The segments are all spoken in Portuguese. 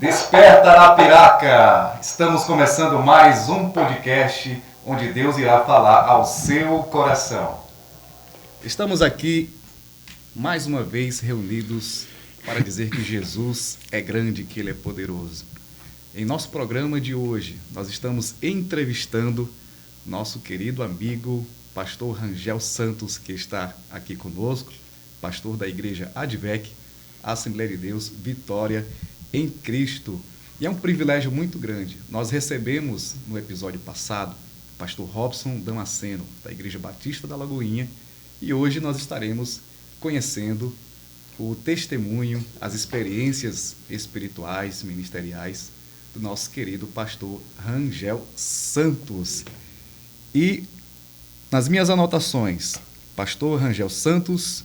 Desperta Arapiraca! Estamos começando mais um podcast onde Deus irá falar ao seu coração. Estamos aqui mais uma vez reunidos para dizer que Jesus é grande, que Ele é poderoso. Em nosso programa de hoje, nós estamos entrevistando nosso querido amigo, pastor Rangel Santos, que está aqui conosco, pastor da igreja Advec, Assembleia de Deus, Vitória em Cristo. E é um privilégio muito grande. Nós recebemos no episódio passado o pastor Robson Damasceno, da Igreja Batista da Lagoinha, e hoje nós estaremos conhecendo o testemunho, as experiências espirituais, ministeriais do nosso querido pastor Rangel Santos. E nas minhas anotações, pastor Rangel Santos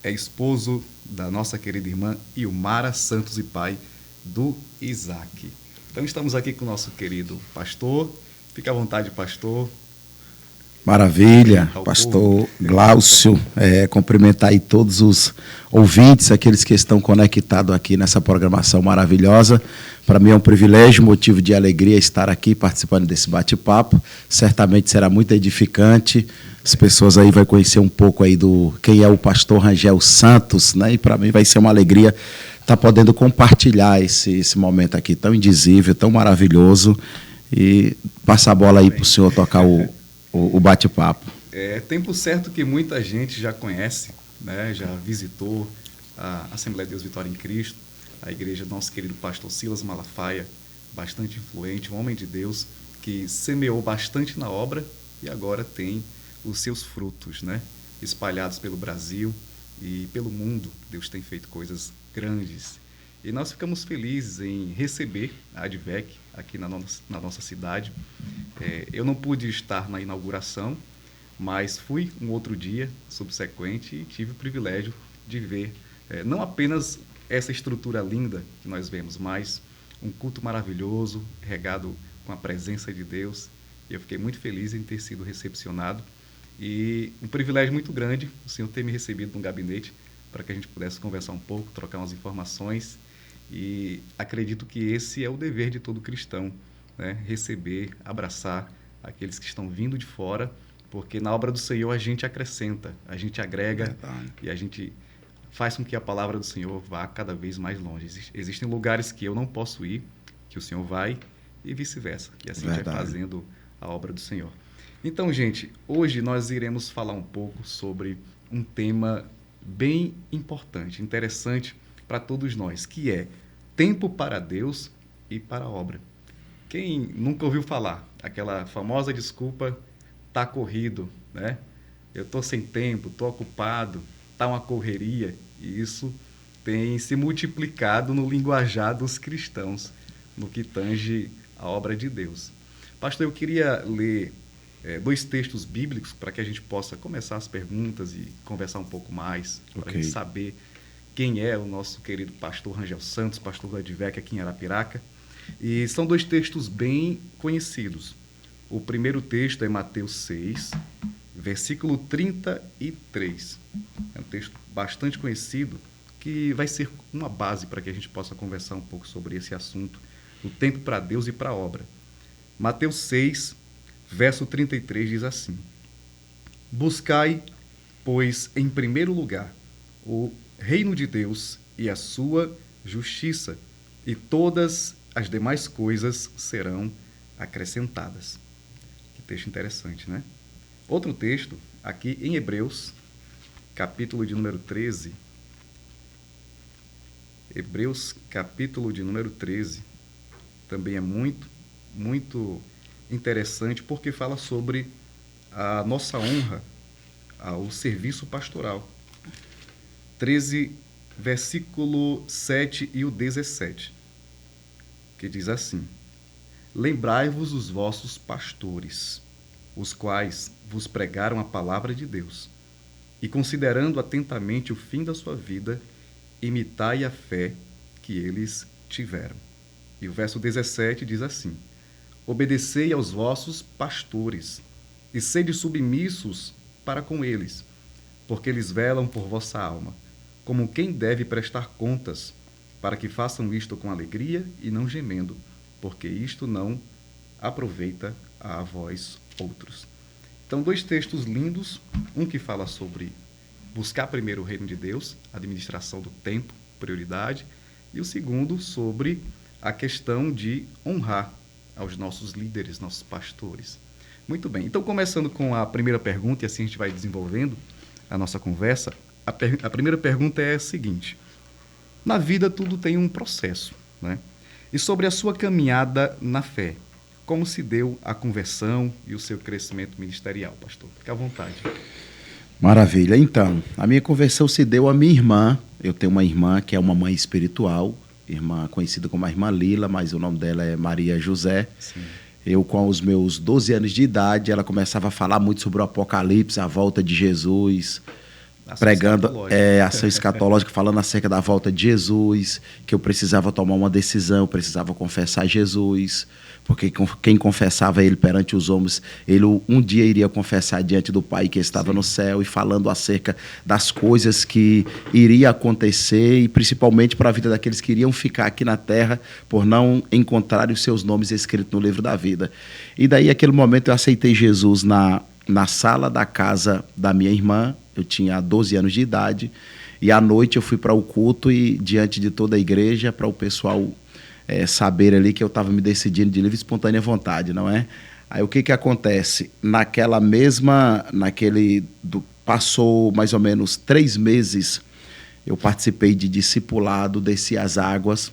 é esposo da nossa querida irmã Ilmara Santos e pai do Isaac. Então estamos aqui com o nosso querido pastor. Fique à vontade, pastor. Maravilha, pastor Glaucio, cumprimentar aí todos os ouvintes, aqueles que estão conectados aqui nessa programação maravilhosa. Para mim é um privilégio, motivo de alegria estar aqui participando desse bate-papo. Certamente será muito edificante. As pessoas aí vão conhecer um pouco aí do quem é o pastor Rangel Santos, né? E para mim vai ser uma alegria estar podendo compartilhar esse momento aqui tão indizível, tão maravilhoso, e passar a bola aí para o senhor tocar o bate-papo. É tempo certo que muita gente já conhece, né? Já visitou a Assembleia de Deus Vitória em Cristo, a igreja do nosso querido pastor Silas Malafaia, bastante influente, um homem de Deus que semeou bastante na obra e agora tem os seus frutos, né? Espalhados pelo Brasil e pelo mundo. Deus tem feito coisas grandes. E nós ficamos felizes em receber a Advec aqui na nossa cidade. Eu não pude estar na inauguração, mas fui um outro dia subsequente e tive o privilégio de ver não apenas essa estrutura linda que nós vemos, mas um culto maravilhoso, regado com a presença de Deus. E eu fiquei muito feliz em ter sido recepcionado. E um privilégio muito grande o senhor ter me recebido no gabinete para que a gente pudesse conversar um pouco, trocar umas informações. E acredito que esse é o dever de todo cristão, né? Receber, abraçar aqueles que estão vindo de fora, porque na obra do Senhor a gente acrescenta, a gente agrega. Verdade. E a gente faz com que a palavra do Senhor vá cada vez mais longe. Existem lugares que eu não posso ir, que o Senhor vai, e vice-versa. E assim vai fazendo a obra do Senhor. Então, gente, hoje nós iremos falar um pouco sobre um tema bem importante, interessante para todos nós, que é tempo para Deus e para a obra. Quem nunca ouviu falar aquela famosa desculpa, tá corrido, né? Eu tô sem tempo, tô ocupado, tá uma correria, e isso tem se multiplicado no linguajar dos cristãos, no que tange a obra de Deus. Pastor, eu queria ler dois textos bíblicos para que a gente possa começar as perguntas e conversar um pouco mais, para a gente saber quem é o nosso querido pastor Rangel Santos, pastor da Advec aqui em Arapiraca. E são dois textos bem conhecidos. O primeiro texto é Mateus 6, versículo 33. É um texto bastante conhecido que vai ser uma base para que a gente possa conversar um pouco sobre esse assunto, o tempo para Deus e para a obra. Mateus 6, verso 33 diz assim: Buscai, pois, em primeiro lugar o reino de Deus e a sua justiça, e todas as demais coisas serão acrescentadas. Que texto interessante, né? Outro texto, aqui em Hebreus, capítulo de número 13. Hebreus, capítulo de número 13, também é muito, muito interessante, porque fala sobre a nossa honra ao serviço pastoral. 13, versículo 7 e o 17, que diz assim: Lembrai-vos dos vossos pastores, os quais vos pregaram a palavra de Deus, e considerando atentamente o fim da sua vida, imitai a fé que eles tiveram. E o verso 17 diz assim: Obedecei aos vossos pastores, e sede submissos para com eles, porque eles velam por vossa alma, como quem deve prestar contas, para que façam isto com alegria e não gemendo, porque isto não aproveita a vós outros. Então, 2 textos lindos, um que fala sobre buscar primeiro o reino de Deus, administração do tempo, prioridade, e o segundo sobre a questão de honrar aos nossos líderes, nossos pastores. Muito bem, então começando com a primeira pergunta, e assim a gente vai desenvolvendo a nossa conversa, a primeira pergunta é a seguinte: na vida tudo tem um processo, né? E sobre a sua caminhada na fé, como se deu a conversão e o seu crescimento ministerial, pastor? Fique à vontade. Maravilha. Então, a minha conversão se deu à minha irmã. Eu tenho uma irmã que é uma mãe espiritual, irmã conhecida como a irmã Lila, mas o nome dela é Maria José. Sim. Eu, com os meus 12 anos de idade, ela começava a falar muito sobre o Apocalipse, a volta de Jesus, pregando ação escatológica, falando acerca da volta de Jesus, que eu precisava tomar uma decisão, eu precisava confessar Jesus, porque quem confessava ele perante os homens, ele um dia iria confessar diante do Pai que estava no céu, e falando acerca das coisas que iria acontecer, e principalmente para a vida daqueles que iriam ficar aqui na terra por não encontrarem os seus nomes escritos no livro da vida. E daí, naquele momento, eu aceitei Jesus na sala da casa da minha irmã. Eu tinha 12 anos de idade, e à noite eu fui para o culto, e diante de toda a igreja, para o pessoal saber ali que eu estava me decidindo de livre e espontânea vontade, não é? Aí o que acontece? Passou mais ou menos 3 meses, eu participei de discipulado, desci as águas.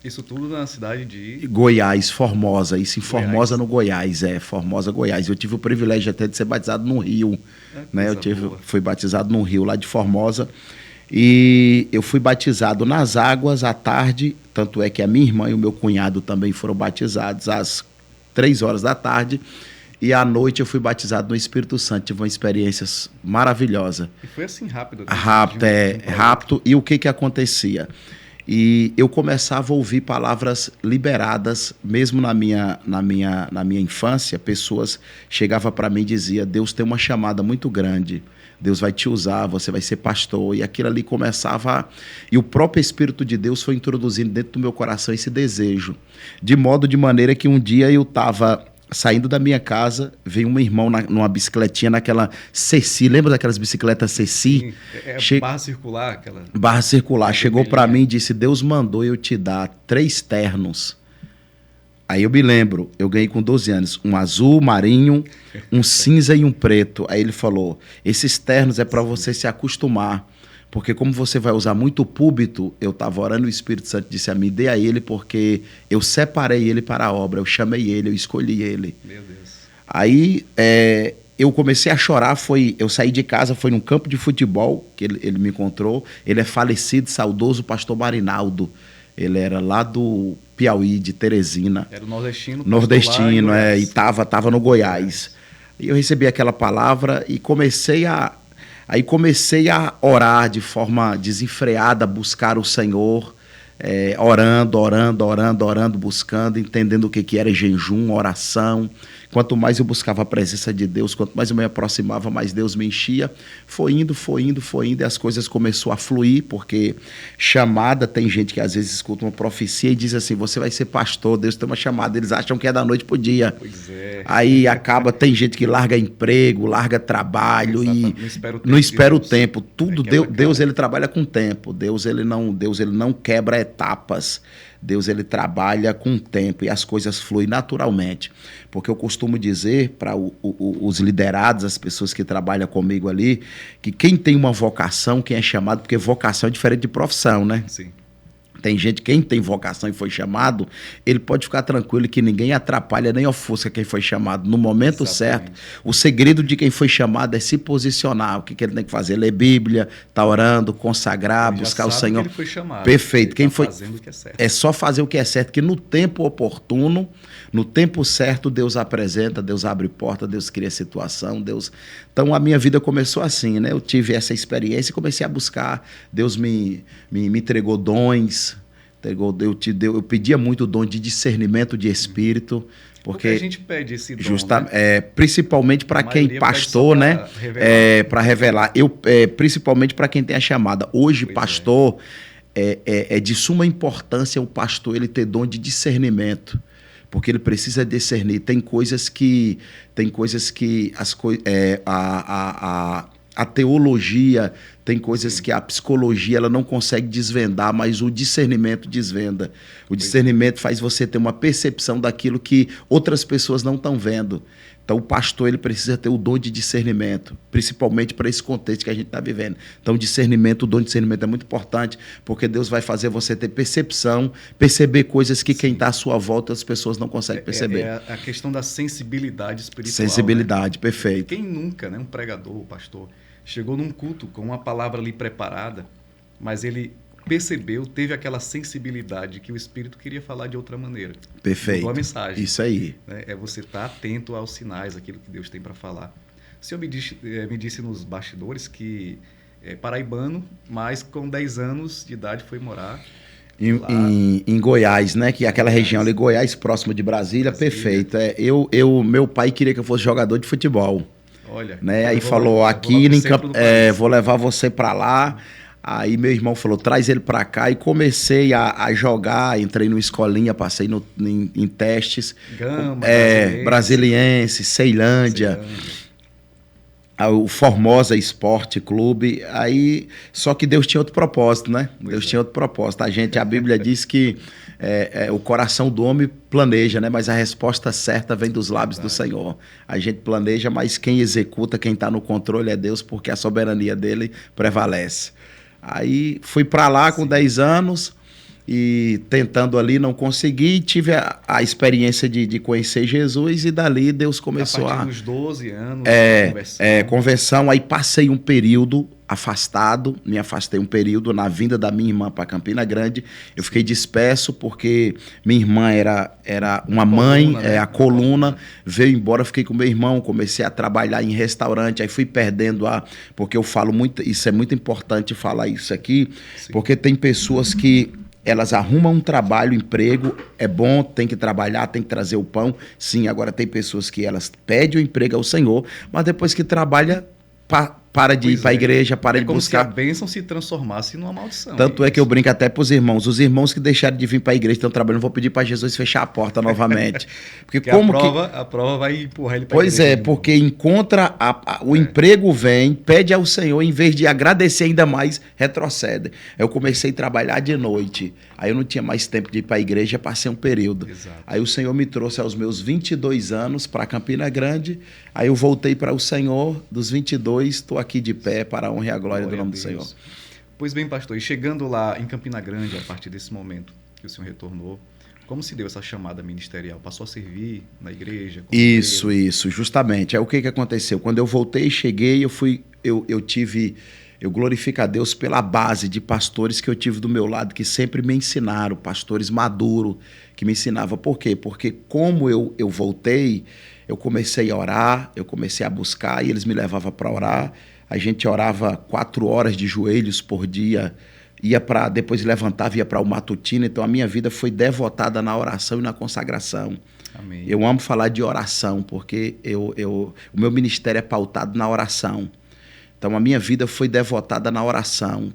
Isso tudo na cidade de... Goiás, Formosa, isso em Formosa, no Goiás, Formosa, Goiás. Eu tive o privilégio até de ser batizado no Rio, né? Fui batizado no Rio, lá de Formosa, e eu fui batizado nas águas à tarde, tanto é que a minha irmã e o meu cunhado também foram batizados às 3 horas da tarde, e à noite eu fui batizado no Espírito Santo. Tive uma experiência maravilhosa. E foi assim rápido? Rápido. E o que acontecia? E eu começava a ouvir palavras liberadas, mesmo na minha infância. Pessoas chegavam para mim e diziam: Deus tem uma chamada muito grande, Deus vai te usar, você vai ser pastor. E aquilo ali começava, e o próprio Espírito de Deus foi introduzindo dentro do meu coração esse desejo, de maneira que um dia eu estava saindo da minha casa, veio um irmão numa bicicletinha, naquela Ceci, lembra daquelas bicicletas Ceci? Barra circular. Barra circular. Chegou para mim e disse: Deus mandou eu te dar 3 ternos. Aí eu me lembro, eu ganhei com 12 anos, um azul marinho, um cinza e um preto. Aí ele falou: esses ternos é para você se acostumar, porque como você vai usar muito púlpito, eu estava orando, o Espírito Santo disse a mim: dê a ele, porque eu separei ele para a obra, eu chamei ele, eu escolhi ele. Meu Deus. Aí eu comecei a chorar, eu saí de casa, foi num campo de futebol que ele me encontrou. Ele é falecido, saudoso pastor Marinaldo. Ele era lá do Piauí, de Teresina. Era o nordestino. Nordestino, e tava no Goiás. E eu recebi aquela palavra e comecei a orar de forma desenfreada, buscar o Senhor, orando, buscando, entendendo o que era jejum, oração. Quanto mais eu buscava a presença de Deus, quanto mais eu me aproximava, mais Deus me enchia. Foi indo, e as coisas começaram a fluir, porque chamada, tem gente que às vezes escuta uma profecia e diz assim: você vai ser pastor, Deus tem uma chamada, eles acham que é da noite pro dia. Pois é. Aí tem gente que larga emprego, larga trabalho. Exatamente. E não espera o tempo. Tudo, Deus ele trabalha com tempo, Deus ele não quebra etapas. Deus ele trabalha com o tempo e as coisas fluem naturalmente. Porque eu costumo dizer para os liderados, as pessoas que trabalham comigo ali, que quem tem uma vocação, quem é chamado, porque vocação é diferente de profissão, né? Sim. Tem gente, quem tem vocação e foi chamado, ele pode ficar tranquilo que ninguém atrapalha nem ofusca quem foi chamado no momento certo. O segredo de quem foi chamado é se posicionar. O que ele tem que fazer? Ler Bíblia, estar orando, consagrar, buscar o Senhor. Que ele foi chamado. Perfeito. Quem foi fazendo o que é certo. É só fazer o que é certo, que no tempo oportuno, no tempo certo, Deus apresenta, Deus abre porta, Deus cria situação, Deus... Então, a minha vida começou assim, né? Eu tive essa experiência e comecei a buscar. Deus me entregou dons, eu pedia muito o dom de discernimento de espírito. Porque a gente pede esse dom, né? Principalmente para quem pastor, né? Para revelar. Principalmente para quem tem a chamada. Hoje, pastor... é de suma importância o pastor ele ter dom de discernimento, porque ele precisa discernir. Tem coisas que a teologia, tem coisas que a psicologia ela não consegue desvendar, mas o discernimento desvenda. O discernimento faz você ter uma percepção daquilo que outras pessoas não estão vendo. Então, o pastor ele precisa ter o dom de discernimento, principalmente para esse contexto que a gente está vivendo. Então, o dom de discernimento é muito importante, porque Deus vai fazer você ter percepção, perceber coisas que quem está à sua volta as pessoas não conseguem perceber. É a questão da sensibilidade espiritual. Sensibilidade, né? perfeito. Quem nunca, né, um pregador, um pastor, chegou num culto com uma palavra ali preparada, mas ele percebeu, teve aquela sensibilidade que o Espírito queria falar de outra maneira. Perfeito. Mudou a mensagem. Isso aí. Né? É você estar atento aos sinais, aquilo que Deus tem para falar. O senhor me disse nos bastidores que paraibano, mas com 10 anos de idade foi morar em Goiás, né? Que é aquela região ali, Goiás, próximo de Brasília. Perfeito. Meu pai queria que eu fosse jogador de futebol. Olha. Né? Aí falou, vou levar você para lá. Aí meu irmão falou, traz ele para cá, e comecei a jogar, entrei numa escolinha, passei em testes. Gama, Brasiliense, Ceilândia, o Formosa Esporte Clube. Aí, só que Deus tinha outro propósito, né? Deus tinha outro propósito. A Bíblia diz que o coração do homem planeja, né? Mas a resposta certa vem dos lábios do Senhor. A gente planeja, mas quem executa, quem está no controle é Deus, porque a soberania dele prevalece. Aí fui para lá com 10 anos e tentando ali, não consegui. Tive a experiência de conhecer Jesus, e dali Deus começou a partir dos 12 anos, conversão. Aí passei um período afastado, me afastei um período na vinda da minha irmã para Campina Grande. Eu fiquei disperso porque minha irmã era uma mãe, né? A coluna, veio embora, fiquei com meu irmão, comecei a trabalhar em restaurante, aí fui perdendo porque eu falo muito, isso é muito importante falar isso aqui, porque tem pessoas que elas arrumam um trabalho, emprego, é bom, tem que trabalhar, tem que trazer o pão. Sim, agora tem pessoas que elas pedem o emprego ao Senhor, mas depois que trabalha, para de ir para a igreja, para de buscar. É como se a bênção se transformasse numa maldição. Tanto é que eu brinco até para os irmãos que deixaram de vir para a igreja, estão trabalhando, vou pedir para Jesus fechar a porta novamente. Porque a prova vai empurrar ele para a igreja. Pois é, porque encontra, o emprego vem, pede ao Senhor, em vez de agradecer ainda mais, retrocede. Eu comecei a trabalhar de noite, aí eu não tinha mais tempo de ir para a igreja, passei um período. Exato. Aí o Senhor me trouxe aos meus 22 anos para Campina Grande, aí eu voltei para o Senhor, dos 22, estou aqui de pé para a honra e a glória do nome do Senhor. Pois bem, pastor, e chegando lá em Campina Grande, a partir desse momento que o senhor retornou, como se deu essa chamada ministerial? Passou a servir na igreja? Isso, justamente. Aí o que aconteceu? Quando eu voltei, cheguei, eu glorifico a Deus pela base de pastores que eu tive do meu lado, que sempre me ensinaram, pastores maduros, que me ensinavam. Por quê? Porque como eu voltei, eu comecei a orar, eu comecei a buscar, e eles me levavam para orar. A gente orava 4 horas de joelhos por dia, depois levantava e ia para o matutino. Então a minha vida foi devotada na oração e na consagração. Amém. Eu amo falar de oração, porque o meu ministério é pautado na oração. Então a minha vida foi devotada na oração.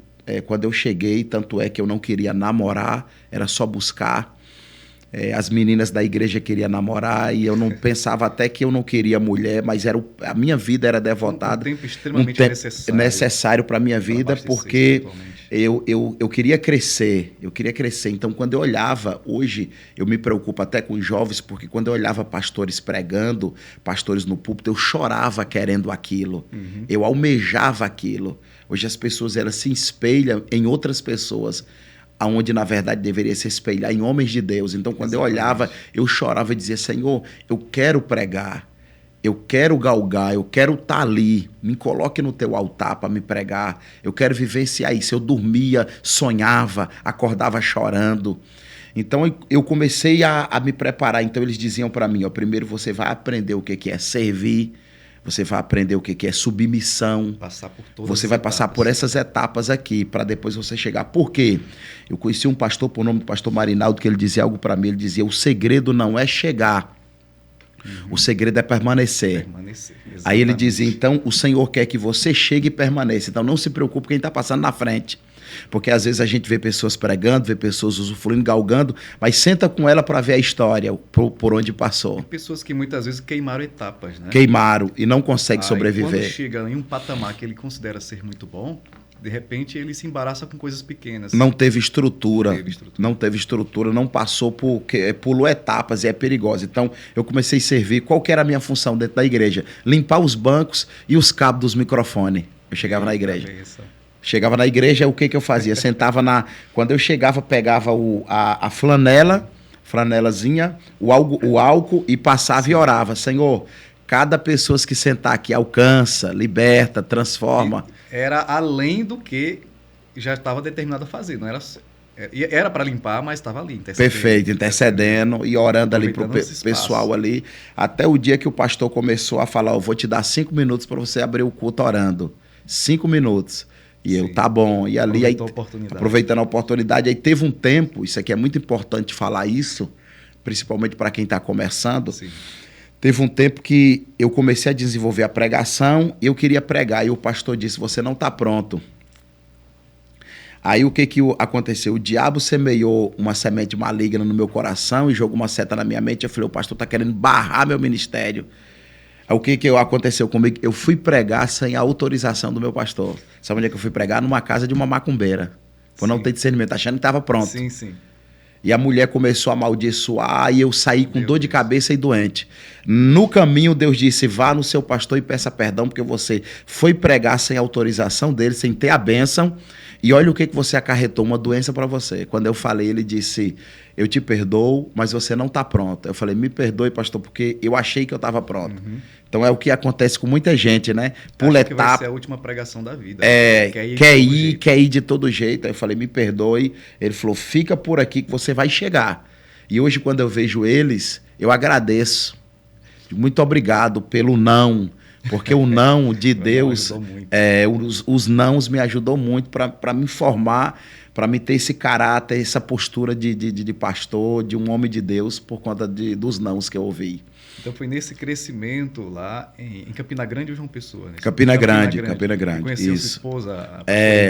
Quando eu cheguei, tanto é que eu não queria namorar, era só buscar. As meninas da igreja queriam namorar, e eu não pensava até que eu não queria mulher, mas a minha vida era devotada. Um tempo extremamente necessário para a minha vida, porque eu queria crescer, Então, quando eu olhava, hoje eu me preocupo até com os jovens, porque quando eu olhava pastores pregando, pastores no púlpito, eu chorava querendo aquilo, eu almejava aquilo. Hoje as pessoas elas se espelham em outras pessoas, aonde na verdade deveria se espelhar em homens de Deus. Então, quando eu olhava, eu chorava e dizia: Senhor, eu quero pregar, eu quero galgar, eu quero estar ali, me coloque no teu altar para me pregar, eu quero vivenciar isso. Eu dormia, sonhava, acordava chorando. Então eu comecei a me preparar. Então eles diziam para mim: primeiro você vai aprender o que é servir, você vai aprender o que é submissão. Você vai passar por essas etapas aqui, para depois você chegar. Por quê? Eu conheci um pastor por nome do pastor Marinaldo, que ele dizia algo para mim. Ele dizia: o segredo não é chegar, o segredo é permanecer. Aí ele dizia: então o Senhor quer que você chegue e permaneça. Então não se preocupe quem está passando na frente. Porque às vezes a gente vê pessoas pregando, vê pessoas usufruindo, galgando, mas senta com ela para ver a história, por onde passou. Tem pessoas que muitas vezes queimaram etapas, né? Queimaram e não conseguem sobreviver. Quando chega em um patamar que ele considera ser muito bom, de repente ele se embaraça com coisas pequenas. Não teve estrutura. Não teve estrutura, não passou pulou etapas e é perigoso. Então, eu comecei a servir. Qual que era a minha função dentro da igreja? Limpar os bancos e os cabos dos microfones. Eu chegava na igreja. Chegava na igreja, o que eu fazia? Sentava Quando eu chegava, pegava a flanelazinha, o álcool e passava e orava. Senhor, cada pessoa que sentar aqui alcança, liberta, transforma. Era além do que já estava determinado a fazer. Não era para limpar, mas estava ali, intercedendo. Perfeito, intercedendo e orando ali para o pessoal ali. Até o dia que o pastor começou a falar, eu vou te dar 5 minutos para você abrir o culto orando. 5 minutos. E eu, tá bom. E ali, aproveitando a oportunidade, aí teve um tempo, isso aqui é muito importante falar isso, principalmente para quem está começando. Sim. Teve um tempo que eu comecei a desenvolver a pregação e eu queria pregar. E o pastor disse, você não está pronto. Aí o que aconteceu? O diabo semeou uma semente maligna no meu coração e jogou uma seta na minha mente. Eu falei, o pastor está querendo barrar meu ministério. Aí o que aconteceu comigo? Eu fui pregar sem a autorização do meu pastor. Sabe onde é que eu fui pregar? Numa casa de uma macumbeira. Por não ter discernimento, achando que estava pronto. Sim, sim. E a mulher começou a amaldiçoar e eu saí com dor de cabeça e doente. No caminho, Deus disse, vá no seu pastor e peça perdão, porque você foi pregar sem autorização dele, sem ter a bênção. E olha o que você acarretou, uma doença para você. Quando eu falei, ele disse, eu te perdoo, mas você não está pronto. Eu falei, me perdoe, pastor, porque eu achei que eu estava pronto. Uhum. Então é o que acontece com muita gente, né? Pula etapa. Vai ser a última pregação da vida. Quer ir de todo jeito. Aí eu falei, me perdoe. Ele falou, fica por aqui que você vai chegar. E hoje, quando eu vejo eles, eu agradeço. Muito obrigado pelo não. Porque o não de Deus, os nãos me ajudou muito para me formar, para me ter esse caráter, essa postura de pastor, de um homem de Deus, por conta dos nãos que eu ouvi. Então foi nesse crescimento lá em Campina Grande ou João Pessoa? Né? Campina Grande. Conheceu sua esposa?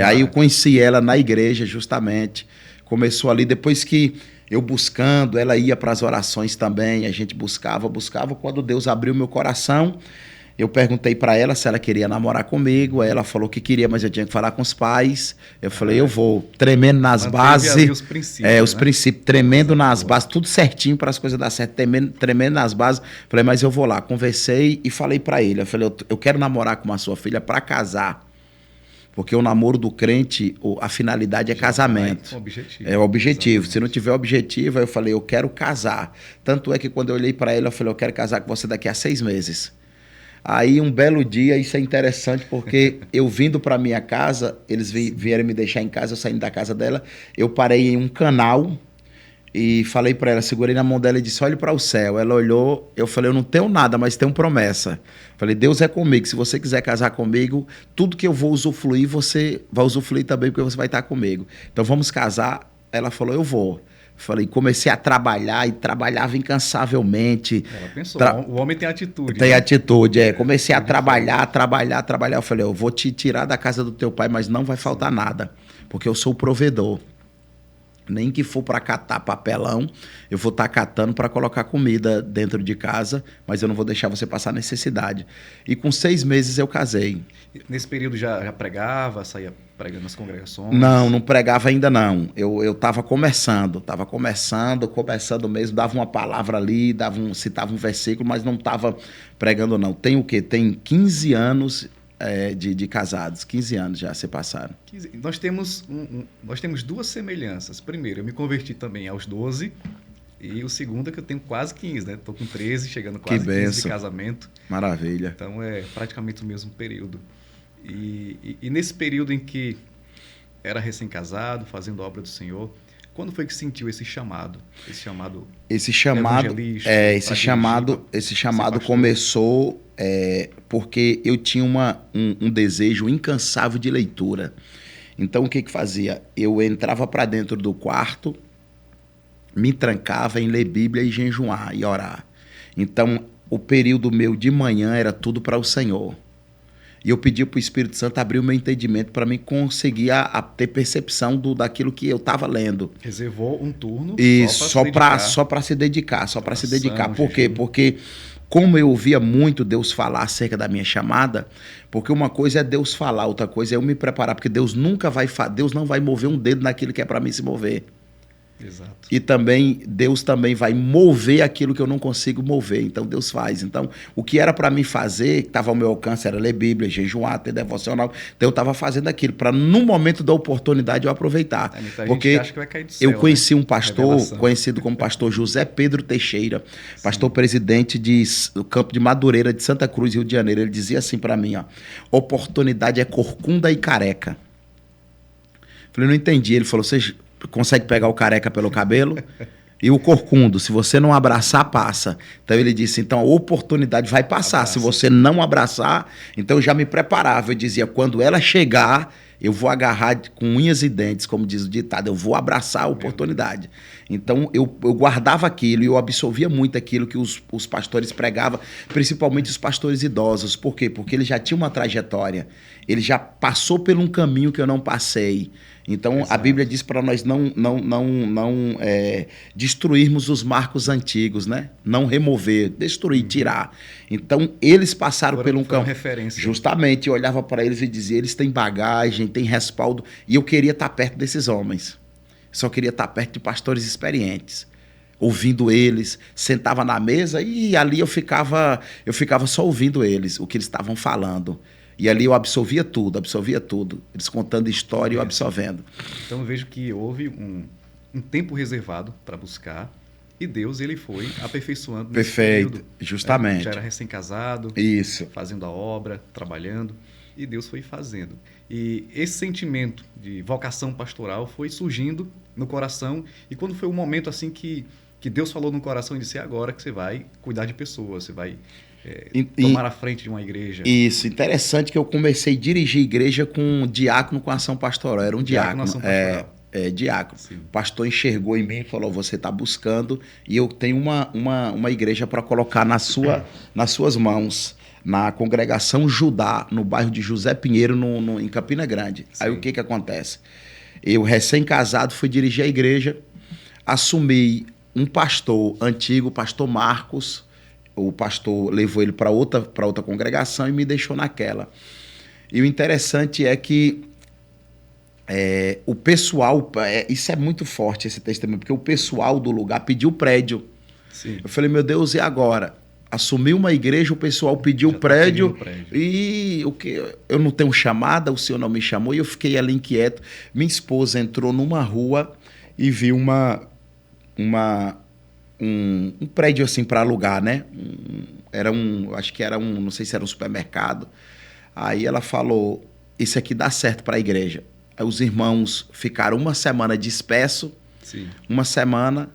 Aí eu conheci ela na igreja, justamente. Começou ali, depois que eu buscando, ela ia para as orações também, a gente buscava. Quando Deus abriu meu coração, eu perguntei para ela se ela queria namorar comigo. Aí ela falou que queria, mas eu tinha que falar com os pais. Eu falei, eu vou, tremendo nas bases. Os princípios, os princípios, tremendo nas bases, tudo certinho para as coisas dar certo, tremendo nas bases. Falei, mas eu vou lá. Conversei e falei para ele. Eu falei, eu quero namorar com a sua filha para casar. Porque o namoro do crente, a finalidade é casamento. Objetivo. É o objetivo. Exatamente. Se não tiver objetivo, aí eu falei, eu quero casar. Tanto é que quando eu olhei para ele, eu falei, eu quero casar com você daqui a 6 meses. Aí um belo dia, isso é interessante, porque eu vindo para minha casa, eles vieram me deixar em casa, eu saindo da casa dela, eu parei em um canal e falei para ela, segurei na mão dela e disse, olhe para o céu. Ela olhou, eu falei, eu não tenho nada, mas tenho promessa. Falei, Deus é comigo, se você quiser casar comigo, tudo que eu vou usufruir, você vai usufruir também, porque você vai estar comigo. Então vamos casar. Ela falou, eu vou. Falei, comecei a trabalhar e trabalhava incansavelmente. Ela pensou, o homem tem atitude. Tem atitude, Comecei a trabalhar. Eu falei, eu vou te tirar da casa do teu pai, mas não vai faltar nada, porque eu sou o provedor. Nem que for para catar papelão, eu vou estar catando para colocar comida dentro de casa, mas eu não vou deixar você passar necessidade. E com 6 meses eu casei. Nesse período já pregava, saía pregando nas congregações? Não pregava ainda não. Eu estava começando mesmo, dava uma palavra ali, citava um versículo, mas não estava pregando não. Tem o quê? Tem 15 anos de casados, 15 anos já se passaram. Nós temos 2 semelhanças. Primeiro, eu me converti também aos 12, e o segundo é que eu tenho quase 15, né? Estou com 13, chegando quase 15 de casamento. Maravilha. Então é praticamente o mesmo período. E nesse período em que era recém-casado, fazendo a obra do Senhor, quando foi que sentiu esse chamado? Esse chamado começou porque eu tinha um desejo incansável de leitura. Então o que fazia? Eu entrava para dentro do quarto, me trancava em ler Bíblia e jejuar e orar. Então o período meu de manhã era tudo para o Senhor. E eu pedi para o Espírito Santo abrir o meu entendimento para mim conseguir a ter percepção daquilo que eu estava lendo. Reservou um turno só para se dedicar. Por quê? Jejum. Porque como eu ouvia muito Deus falar acerca da minha chamada, porque uma coisa é Deus falar, outra coisa é eu me preparar, porque Deus não vai mover um dedo naquilo que é para mim se mover. Exato. E também Deus também vai mover aquilo que eu não consigo mover. Então Deus faz. Então o que era para mim fazer, que estava ao meu alcance, era ler Bíblia, jejuar, ter devocional. Então eu estava fazendo aquilo para no momento da oportunidade eu aproveitar. Porque acha que vai cair do céu, eu conheci um pastor, Revelação. conhecido como pastor José Pedro Teixeira, pastor presidente do Campo de Madureira de Santa Cruz, Rio de Janeiro. Ele dizia assim para mim, ó: oportunidade é corcunda e careca. Falei, não entendi. Ele falou, você consegue pegar o careca pelo cabelo? E o corcundo, se você não abraçar, passa. Então ele disse, então a oportunidade vai passar. Se você não abraçar, então eu já me preparava. Eu dizia, quando ela chegar, eu vou agarrar com unhas e dentes, como diz o ditado, eu vou abraçar a oportunidade. Então eu guardava aquilo e eu absorvia muito aquilo que os pastores pregavam, principalmente os pastores idosos. Por quê? Porque ele já tinha uma trajetória, ele já passou por um caminho que eu não passei. Então, a Bíblia diz para nós não destruirmos os marcos antigos, né? Não remover, destruir, tirar. Então, eles passaram por um caminho. Justamente, eu olhava para eles e dizia, eles têm bagagem, têm respaldo, e eu queria estar perto desses homens. Só queria estar perto de pastores experientes, ouvindo eles, sentava na mesa e ali eu ficava só ouvindo eles, o que eles estavam falando. E ali eu absorvia tudo. Eles contando história e eu absorvendo. Então eu vejo que houve um tempo reservado para buscar e Deus ele foi aperfeiçoando nesse período. Justamente. Já era recém-casado, fazendo a obra, trabalhando, e Deus foi fazendo. E esse sentimento de vocação pastoral foi surgindo no coração, e quando foi um momento assim que Deus falou no coração e disse, é agora que você vai cuidar de pessoas, você vai tomar a frente de uma igreja. Isso, interessante que eu comecei a dirigir igreja com um diácono com ação pastoral. Era um diácono. Diácono. Sim. O pastor enxergou em mim e falou, você está buscando e eu tenho uma igreja para colocar nas suas mãos, na congregação Judá, no bairro de José Pinheiro, em Campina Grande. Sim. Aí o que acontece? Eu, recém-casado, fui dirigir a igreja, assumi um pastor antigo, o pastor Marcos. O pastor levou ele para outra congregação e me deixou naquela. E o interessante é que o pessoal... isso é muito forte, esse testemunho, porque o pessoal do lugar pediu prédio. Sim. Eu falei, meu Deus, e agora? Assumi uma igreja, o pessoal pediu prédio. E o que? Eu não tenho chamada, o senhor não me chamou, e eu fiquei ali inquieto. Minha esposa entrou numa rua e viu um prédio assim para alugar, né? Acho que era não sei se era um supermercado. Aí ela falou, isso aqui dá certo para a igreja. Aí os irmãos ficaram uma semana dispersos, uma semana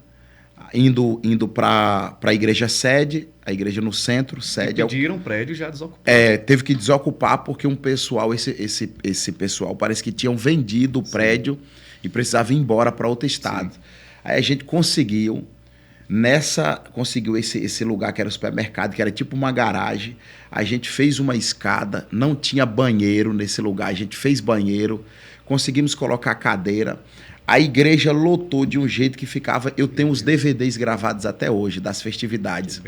indo para a igreja sede, a igreja no centro, sede. E pediram prédio já desocupado. Teve que desocupar porque um pessoal, esse pessoal parece que tinham vendido o prédio e precisava ir embora para outro estado. Sim. Aí a gente conseguiu esse lugar que era o supermercado, que era tipo uma garagem. A gente fez uma escada, não tinha banheiro nesse lugar, a gente fez banheiro, conseguimos colocar cadeira. A igreja lotou de um jeito que ficava... Eu tenho os DVDs gravados até hoje, das festividades.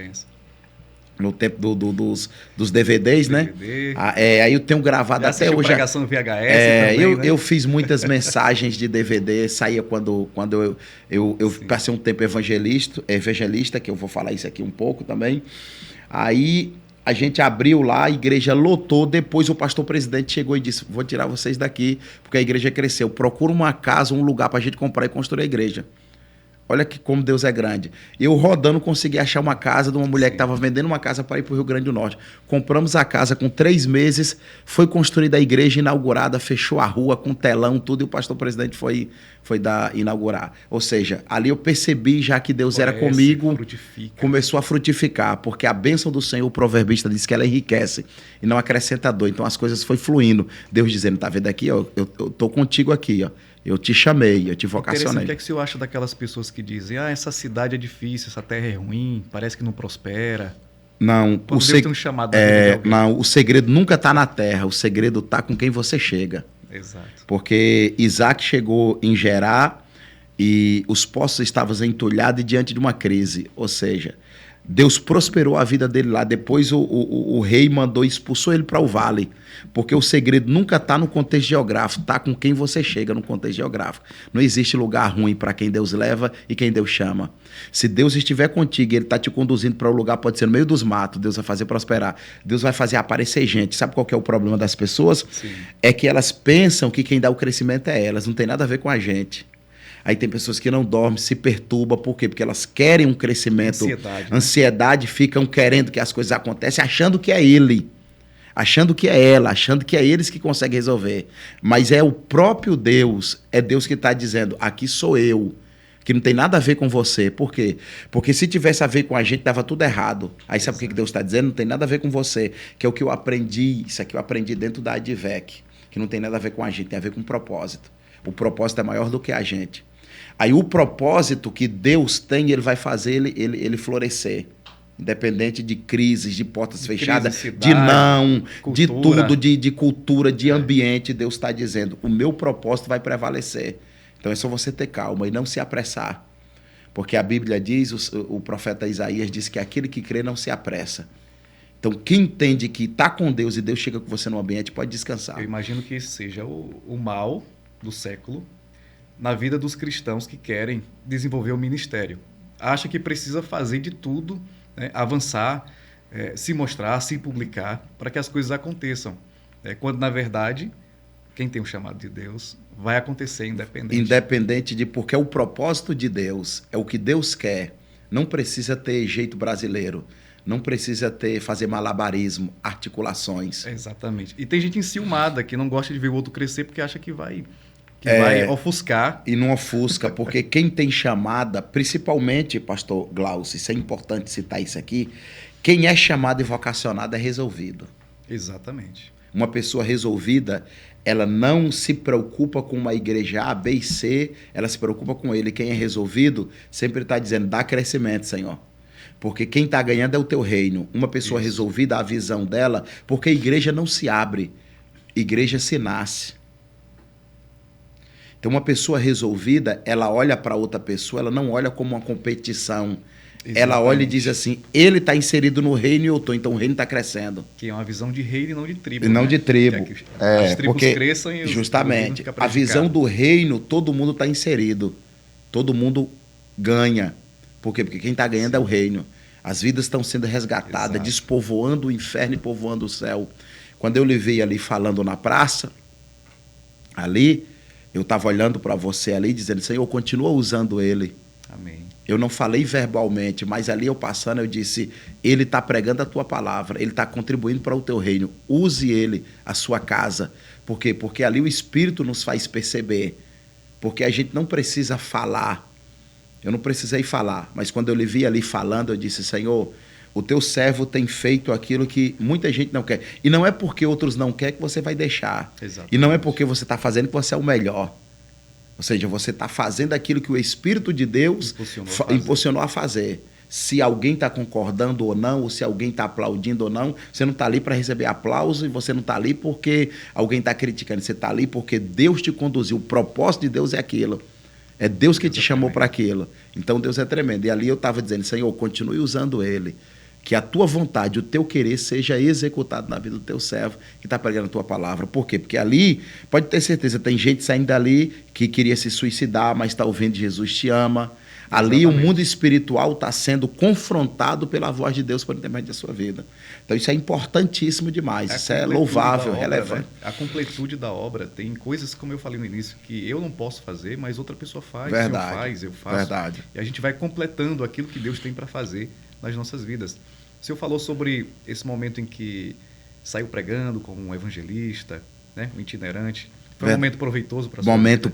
No tempo dos DVDs, né? Aí eu tenho gravado até hoje. Pregação VHS também, né? Eu fiz muitas mensagens de DVD, saía quando eu passei um tempo evangelista, que eu vou falar isso aqui um pouco também. Aí a gente abriu lá, a igreja lotou, depois o pastor presidente chegou e disse, vou tirar vocês daqui, porque a igreja cresceu. Procura uma casa, um lugar para a gente comprar e construir a igreja. Olha como Deus é grande. Eu rodando consegui achar uma casa de uma mulher que estava vendendo uma casa para ir para o Rio Grande do Norte. Compramos a casa com 3 meses, foi construída a igreja, inaugurada, fechou a rua com telão, tudo, e o pastor presidente foi inaugurar. Ou seja, ali eu percebi já que Deus era comigo, começou a frutificar, porque a bênção do Senhor, o proverbista diz que ela enriquece e não acrescenta dor. Então as coisas foi fluindo. Deus dizendo, tá vendo aqui? Ó, eu tô contigo aqui, ó. Eu te chamei, eu te vocacionei. O que é que o senhor acha daquelas pessoas que dizem, essa cidade é difícil, essa terra é ruim, parece que não prospera? Não, Quando Deus tem um chamado na vida de alguém. não, o segredo nunca está na terra, o segredo está com quem você chega. Exato. Porque Isaac chegou em Gerar e os poços estavam entulhados e diante de uma crise. Ou seja, Deus prosperou a vida dele lá. Depois o rei expulsou ele para o vale. Porque o segredo nunca está no contexto geográfico, está com quem você chega no contexto geográfico. Não existe lugar ruim para quem Deus leva e quem Deus chama. Se Deus estiver contigo e Ele está te conduzindo para um lugar, pode ser no meio dos matos, Deus vai fazer prosperar. Deus vai fazer aparecer gente. Sabe qual que é o problema das pessoas? Sim. É que elas pensam que quem dá o crescimento é elas, não tem nada a ver com a gente. Aí tem pessoas que não dormem, se perturbam, por quê? Porque elas querem um crescimento. Ansiedade, ficam querendo que as coisas acontecem, achando que é ele, achando que é ela, achando que é eles que conseguem resolver. Mas é o próprio Deus, é Deus que está dizendo, aqui sou eu, que não tem nada a ver com você. Por quê? Porque se tivesse a ver com a gente, dava tudo errado. Aí sabe o que Deus está dizendo? Não tem nada a ver com você, que é o que eu aprendi, isso aqui eu aprendi dentro da Advec, que não tem nada a ver com a gente, tem a ver com propósito. O propósito é maior do que a gente. Aí o propósito que Deus tem, ele vai fazer ele florescer. Independente de crises, de portas fechadas, de não, cultura. De tudo, de cultura, de ambiente, Deus está dizendo, o meu propósito vai prevalecer. Então é só você ter calma e não se apressar. Porque a Bíblia diz, o profeta Isaías diz que aquele que crê não se apressa. Então quem entende que está com Deus e Deus chega com você no ambiente, pode descansar. Eu imagino que esse seja o mal do século na vida dos cristãos que querem desenvolver o ministério. Acha que precisa fazer de tudo, né, avançar, se mostrar, se publicar, para que as coisas aconteçam. Quando, na verdade, quem tem o chamado de Deus vai acontecer independente. Independente de porque é o propósito de Deus, é o que Deus quer. Não precisa ter jeito brasileiro, não precisa fazer malabarismo, articulações. Exatamente. E tem gente enciumada que não gosta de ver o outro crescer porque acha que vai ofuscar. E não ofusca, porque quem tem chamada, principalmente, pastor Glaucio, isso é importante citar isso aqui, quem é chamado e vocacionado é resolvido. Exatamente. Uma pessoa resolvida, ela não se preocupa com uma igreja A, B e C, ela se preocupa com ele. Quem é resolvido sempre está dizendo, dá crescimento, Senhor. Porque quem está ganhando é o teu reino. Uma pessoa resolvida, a visão dela, porque a igreja não se abre, igreja se nasce. Então, uma pessoa resolvida, ela olha para outra pessoa, ela não olha como uma competição. Exatamente. Ela olha e diz assim, ele está inserido no reino e eu estou, então o reino está crescendo. Que é uma visão de reino e não de tribo. E não de tribo. As tribos cresçam e justamente, a visão do reino, todo mundo está inserido. Todo mundo ganha. Por quê? Porque quem está ganhando é o reino. As vidas estão sendo resgatadas, despovoando o inferno e povoando o céu. Quando eu lhe vi ali falando na praça, ali, eu estava olhando para você ali, dizendo, Senhor, continua usando ele. Amém. Eu não falei verbalmente, mas ali eu passando, eu disse, ele está pregando a tua palavra, ele está contribuindo para o teu reino. Use ele, a sua casa. Por quê? Porque ali o Espírito nos faz perceber. Porque a gente não precisa falar. Eu não precisei falar, mas quando eu lhe vi ali falando, eu disse, Senhor, o teu servo tem feito aquilo que muita gente não quer. E não é porque outros não querem que você vai deixar. Exatamente. E não é porque você está fazendo que você é o melhor. Ou seja, você está fazendo aquilo que o Espírito de Deus impulsionou a fazer. Se alguém está concordando ou não, ou se alguém está aplaudindo ou não, você não está ali para receber aplauso e você não está ali porque alguém está criticando. Você está ali porque Deus te conduziu. O propósito de Deus é aquilo. É Deus que te chamou para aquilo. Então Deus é tremendo. E ali eu estava dizendo, Senhor, continue usando ele. Que a tua vontade, o teu querer seja executado na vida do teu servo que está pregando a tua palavra. Por quê? Porque ali, pode ter certeza, tem gente saindo dali que queria se suicidar, mas está ouvindo Jesus te ama. Ali exatamente. O mundo espiritual está sendo confrontado pela voz de Deus por intermédio da sua vida. Então isso é importantíssimo demais, isso é louvável, relevante. Né? A completude da obra tem coisas, como eu falei no início, que eu não posso fazer, mas outra pessoa faz, eu faço. Verdade. E a gente vai completando aquilo que Deus tem para fazer nas nossas vidas. O senhor falou sobre esse momento em que saiu pregando como um evangelista, né, um itinerante. Foi um momento proveitoso para a sua vida?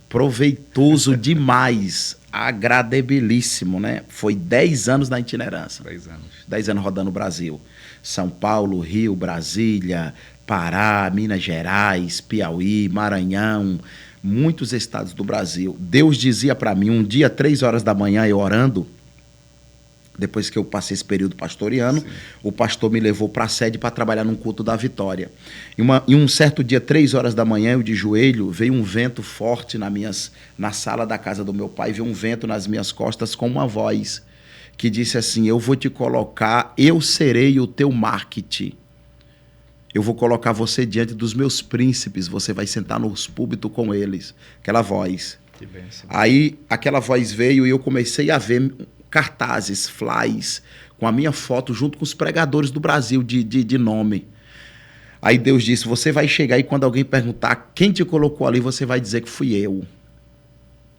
Proveitoso demais, agradabilíssimo, né? Foi 10 anos na itinerância. 10 anos. 10 anos rodando o Brasil. São Paulo, Rio, Brasília, Pará, Minas Gerais, Piauí, Maranhão, muitos estados do Brasil. Deus dizia para mim, um dia, 3 horas da manhã, eu orando, depois que eu passei esse período pastoreando, Sim. o pastor me levou para a sede para trabalhar num culto da Vitória. Em um certo dia, 3 horas da manhã, eu de joelho, veio um vento forte na sala da casa do meu pai, veio um vento nas minhas costas com uma voz que disse assim: eu vou te colocar, eu serei o teu marketing. Eu vou colocar você diante dos meus príncipes, você vai sentar nos púlpitos com eles. Aquela voz. Que bênção. Aí aquela voz veio e eu comecei a ver cartazes, flyers, com a minha foto junto com os pregadores do Brasil de nome. Aí Deus disse: você vai chegar e quando alguém perguntar quem te colocou ali, você vai dizer que fui eu.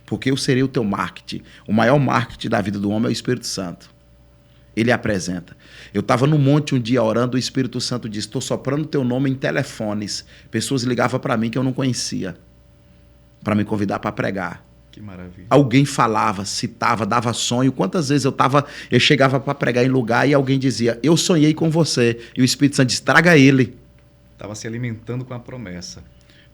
Porque eu serei o teu marketing. O maior marketing da vida do homem é o Espírito Santo. Ele apresenta. Eu estava no monte um dia orando, o Espírito Santo disse: estou soprando teu nome em telefones. Pessoas ligavam para mim que eu não conhecia, para me convidar para pregar. Que maravilha. Alguém falava, citava, dava sonho. Quantas vezes eu chegava para pregar em lugar e alguém dizia: eu sonhei com você. E o Espírito Santo disse: traga ele. Estava se alimentando com a promessa.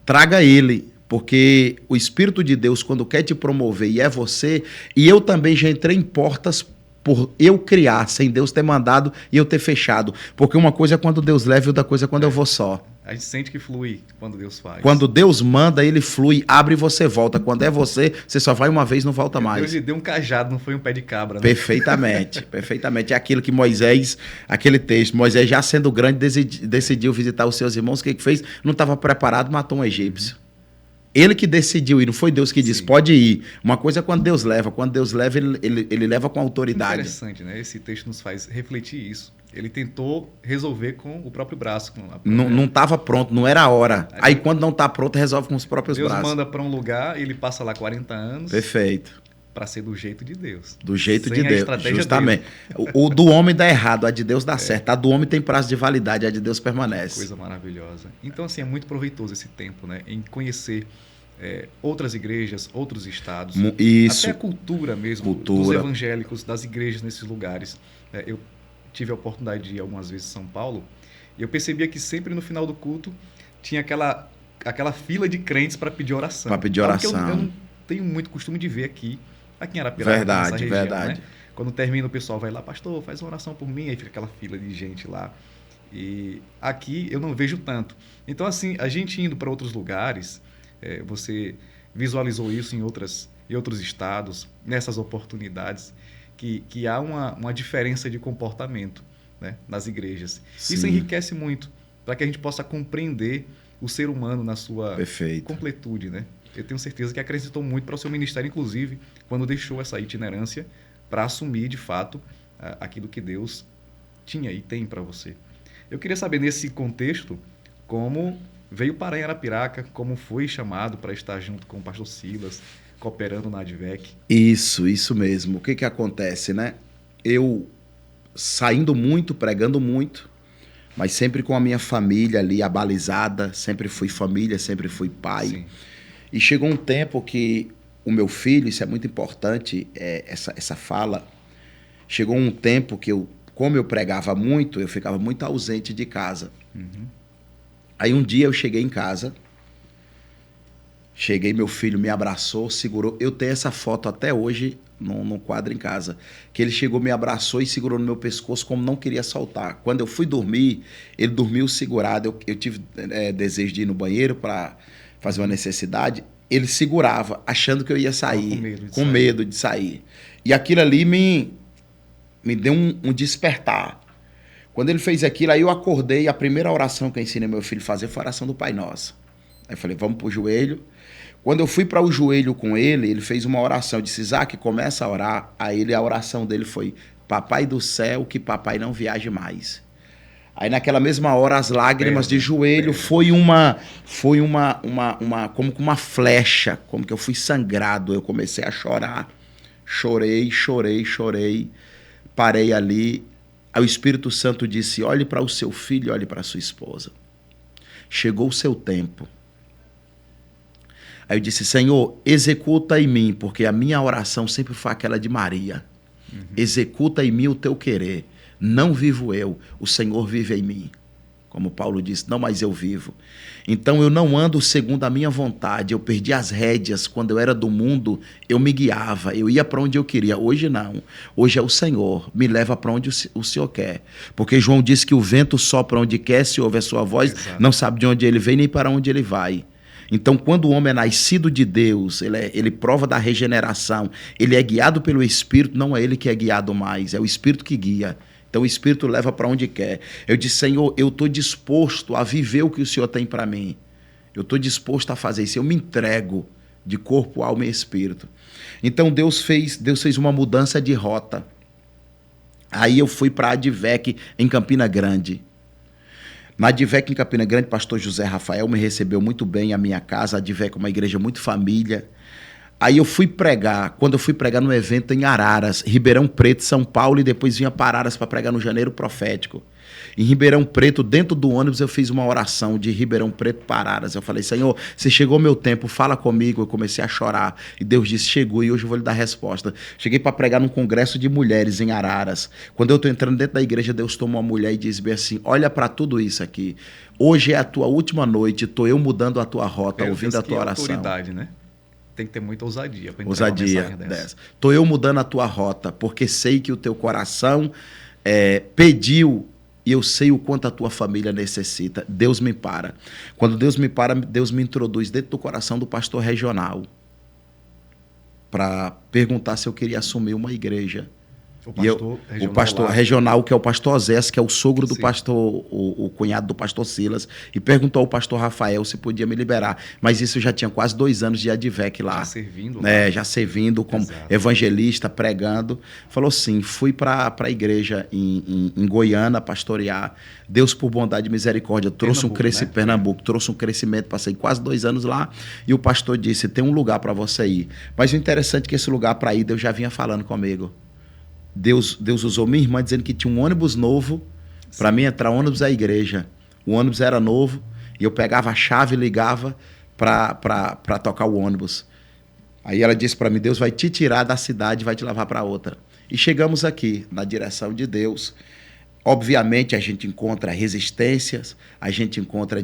Traga ele. Porque o Espírito de Deus, quando quer te promover, e é você, e eu também já entrei em portas por eu criar, sem Deus ter mandado e eu ter fechado. Porque uma coisa é quando Deus leva e outra coisa é quando eu vou só. A gente sente que flui quando Deus faz. Quando Deus manda, ele flui, abre e você volta. Quando é você, você só vai uma vez, não volta mais. Deus lhe deu um cajado, não foi um pé de cabra. Né? Perfeitamente, perfeitamente. É aquilo que Moisés, aquele texto, Moisés já sendo grande, decidiu visitar os seus irmãos. O que fez? Não estava preparado, matou um egípcio. Ele que decidiu ir, não foi Deus que disse: pode ir. Uma coisa é quando Deus leva, ele leva com autoridade. Interessante, né? Esse texto nos faz refletir isso. Ele tentou resolver com o próprio braço. Não estava pronto, não era a hora. Aí quando não está pronto, resolve com os próprios braços. Deus manda para um lugar, ele passa lá 40 anos. Perfeito. Para ser do jeito de Deus. Do jeito de Deus, justamente. O do homem dá errado, a de Deus dá certo. A do homem tem prazo de validade, a de Deus permanece. Coisa maravilhosa. Então, assim, é muito proveitoso esse tempo, né? Em conhecer outras igrejas, outros estados. Isso. Até a cultura mesmo dos evangélicos, das igrejas nesses lugares. Eu tive a oportunidade de ir algumas vezes em São Paulo e eu percebia que sempre no final do culto tinha aquela fila de crentes para pedir oração. Para pedir oração. Eu não tenho muito costume de ver aqui em Arapiraca, verdade, nessa região, verdade. Né? Quando termina, o pessoal vai lá: pastor, faz uma oração por mim, aí fica aquela fila de gente lá. E aqui eu não vejo tanto. Então, assim, a gente indo para outros lugares, você visualizou isso em outros estados, nessas oportunidades, que há uma diferença de comportamento, né, nas igrejas. Sim. Isso enriquece muito, para que a gente possa compreender o ser humano na sua completude, né? Eu tenho certeza que acrescentou muito para o seu ministério, inclusive, quando deixou essa itinerância para assumir, de fato, aquilo que Deus tinha e tem para você. Eu queria saber, nesse contexto, como veio parar em Arapiraca, como foi chamado para estar junto com o pastor Silas, cooperando na ADVEC. Isso mesmo. O que acontece, né? Eu saindo muito, pregando muito, mas sempre com a minha família ali abalizada, sempre fui família, sempre fui pai. Sim. E chegou um tempo que o meu filho, isso é muito importante, essa fala, chegou um tempo que como eu pregava muito, eu ficava muito ausente de casa. Uhum. Aí um dia eu cheguei em casa, meu filho me abraçou, segurou, eu tenho essa foto até hoje no quadro em casa, que ele chegou, me abraçou e segurou no meu pescoço como não queria soltar. Quando eu fui dormir, ele dormiu segurado, eu tive desejo de ir no banheiro para fazer uma necessidade, ele segurava, achando que eu ia sair, com medo de sair. E aquilo ali me deu um despertar. Quando ele fez aquilo, aí eu acordei, a primeira oração que eu ensinei meu filho a fazer foi a oração do Pai Nosso. Aí eu falei: vamos pro joelho. Quando eu fui para o joelho com ele, ele fez uma oração. Eu disse: Isaac, começa a orar. Aí a oração dele foi: Papai do céu, que papai não viaje mais. Aí naquela mesma hora, as lágrimas de joelho foi como uma flecha, como que eu fui sangrado. Eu comecei a chorar. Chorei. Parei ali. Aí o Espírito Santo disse: olhe para o seu filho, olhe para a sua esposa. Chegou o seu tempo. Aí eu disse: Senhor, executa em mim, porque a minha oração sempre foi aquela de Maria. Uhum. Executa em mim o teu querer. Não vivo eu, o Senhor vive em mim. Como Paulo disse, não mais eu vivo. Então eu não ando segundo a minha vontade. Eu perdi as rédeas. Quando eu era do mundo, eu me guiava. Eu ia para onde eu queria. Hoje não. Hoje é o Senhor. Me leva para onde o Senhor quer. Porque João disse que o vento sopra onde quer, se ouve a sua voz, exato, não sabe de onde ele vem nem para onde ele vai. Então, quando o homem é nascido de Deus, ele prova da regeneração, ele é guiado pelo Espírito, não é ele que é guiado mais, é o Espírito que guia. Então o Espírito leva para onde quer. Eu disse, Senhor, eu estou disposto a viver o que o Senhor tem para mim. Eu estou disposto a fazer isso. Eu me entrego de corpo, alma e espírito. Então Deus fez uma mudança de rota. Aí eu fui para a Advec em Campina Grande. Na Advec em Campina Grande, pastor José Rafael me recebeu muito bem, a minha casa. A Advec é uma igreja muito família. Aí eu fui pregar, quando eu fui pregar no evento em Araras, Ribeirão Preto, São Paulo, e depois vinha para Araras para pregar no Janeiro Profético. Em Ribeirão Preto, dentro do ônibus, eu fiz uma oração de Ribeirão Preto para Araras. Eu falei, Senhor, se chegou meu tempo, fala comigo. Eu comecei a chorar. E Deus disse, chegou, e hoje eu vou lhe dar resposta. Cheguei para pregar num congresso de mulheres em Araras. Quando eu estou entrando dentro da igreja, Deus tomou uma mulher e disse bem assim, olha para tudo isso aqui. Hoje é a tua última noite, estou eu mudando a tua rota, ouvindo a tua oração. Autoridade, né? Tem que ter muita ousadia para entregar uma mensagem dessa. Estou eu mudando a tua rota, porque sei que o teu coração pediu e eu sei o quanto a tua família necessita. Deus me para. Quando Deus me para, Deus me introduz dentro do coração do pastor regional para perguntar se eu queria assumir uma igreja. O pastor regional, que é o pastor Osés, que é o sogro do pastor, o cunhado do pastor Silas, e perguntou ao pastor Rafael se podia me liberar. Mas isso já tinha quase 2 anos de Advec lá. Já servindo como evangelista, pregando. Falou sim, fui para a igreja em Goiânia pastorear. Deus, por bondade e misericórdia, trouxe Pernambuco, trouxe um crescimento. Passei quase 2 anos lá e o pastor disse, tem um lugar para você ir. Mas o interessante é que esse lugar para ir, Deus já vinha falando comigo. Deus usou minha irmã dizendo que tinha um ônibus novo para mim entrar. Ônibus da igreja. O ônibus era novo e eu pegava a chave e ligava para tocar o ônibus. Aí ela disse para mim, Deus vai te tirar da cidade e vai te levar para outra. E chegamos aqui, na direção de Deus. Obviamente a gente encontra resistências, a gente encontra...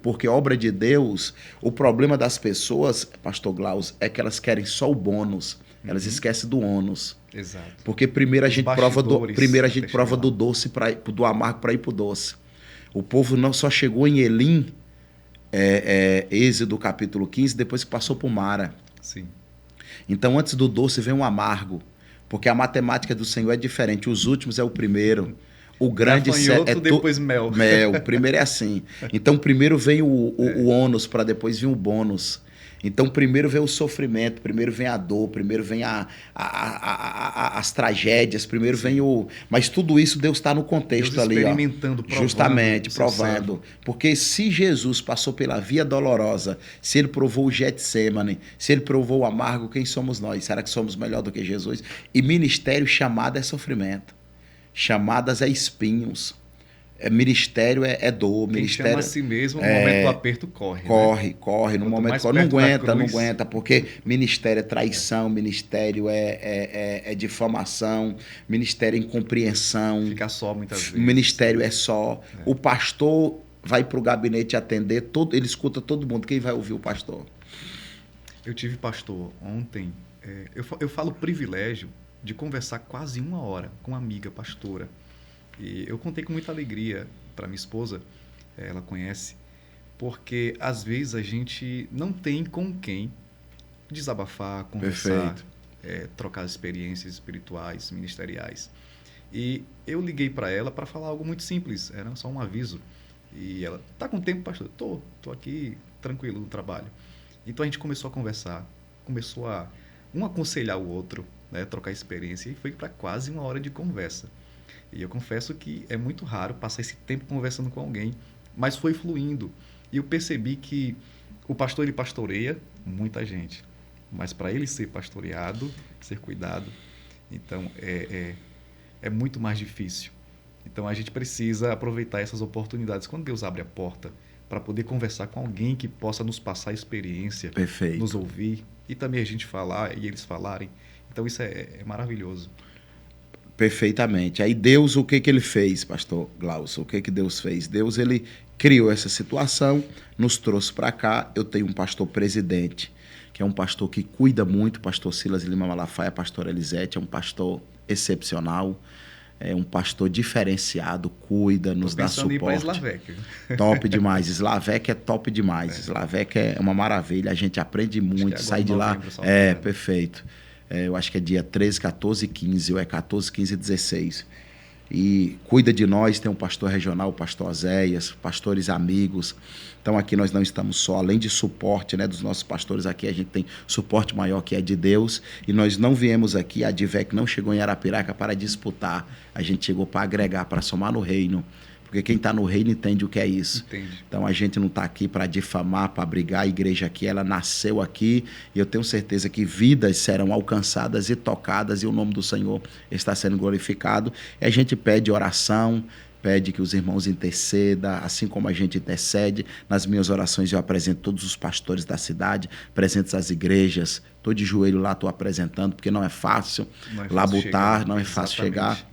Porque obra de Deus, o problema das pessoas, pastor Glaus, é que elas querem só o bônus. Elas esquecem do ônus. Exato. Porque primeiro a gente prova do doce, do amargo para ir para o doce. O povo não só chegou em Elim, Êxodo capítulo 15, depois que passou por Mara. Sim. Então antes do doce vem um amargo. Porque a matemática do Senhor é diferente. Os últimos é o primeiro. O grande depois mel. O primeiro é assim. Então primeiro vem o ônus para depois vir o bônus. Então, primeiro vem o sofrimento, primeiro vem a dor, primeiro vem as tragédias, primeiro vem o... Mas tudo isso Deus está no contexto Deus ali. Experimentando, provando. Justamente, provando. Porque se Jesus passou pela via dolorosa, se ele provou o Getsemane, se ele provou o amargo, quem somos nós? Será que somos melhor do que Jesus? E ministério chamado é sofrimento. Chamadas é espinhos. Ministério é dor. Quem ministério chama a si mesmo, no momento do aperto corre. Corre. No momento do não aguenta, porque ministério é traição, ministério é difamação, ministério é incompreensão. Fica só muitas vezes. Ministério é só. O pastor vai para o gabinete atender, ele escuta todo mundo. Quem vai ouvir o pastor? Eu tive pastor ontem. Eu falo privilégio de conversar quase 1 hora com uma amiga pastora. E eu contei com muita alegria para minha esposa, ela conhece, porque às vezes a gente não tem com quem desabafar, conversar, trocar experiências espirituais, ministeriais. E eu liguei para ela para falar algo muito simples, era só um aviso. E ela, tá com tempo, pastor? Tô aqui tranquilo no trabalho. Então a gente começou a conversar, começou a um aconselhar o outro, né, trocar experiência, e foi para quase 1 hora de conversa. E eu confesso que é muito raro passar esse tempo conversando com alguém, mas foi fluindo. E eu percebi que o pastor, ele pastoreia muita gente, mas para ele ser pastoreado, ser cuidado, então é muito mais difícil. Então a gente precisa aproveitar essas oportunidades. Quando Deus abre a porta para poder conversar com alguém que possa nos passar experiência, nos ouvir, e também a gente falar e eles falarem. Então isso é maravilhoso. Perfeitamente. Aí Deus, o que ele fez, pastor Glaucio? O que Deus fez? Deus, ele criou essa situação, nos trouxe para cá. Eu tenho um pastor presidente, que é um pastor que cuida muito, pastor Silas Lima Malafaia, pastor Elisete, é um pastor excepcional, é um pastor diferenciado, cuida, nos dá suporte. Em ir para Slavec. Top demais. Slavec é top demais. Slavec é uma maravilha, a gente aprende muito, sai de lá. Perfeito. Eu acho que é dia 13, 14 15, ou é 14, 15 e 16. E cuida de nós, tem um pastor regional, o pastor Oséias, pastores amigos. Então aqui nós não estamos só, além de suporte, né, dos nossos pastores aqui, a gente tem suporte maior que é de Deus. E nós não viemos aqui, a Advec não chegou em Arapiraca para disputar, a gente chegou para agregar, para somar no reino. Porque quem está no reino entende o que é isso. Entendi. Então a gente não está aqui para difamar, para brigar. A igreja aqui, ela nasceu aqui e eu tenho certeza que vidas serão alcançadas e tocadas e o nome do Senhor está sendo glorificado. E a gente pede oração, pede que os irmãos intercedam, assim como a gente intercede. Nas minhas orações eu apresento todos os pastores da cidade, apresento as igrejas. Estou de joelho lá, estou apresentando, porque não é fácil labutar, não é fácil chegar.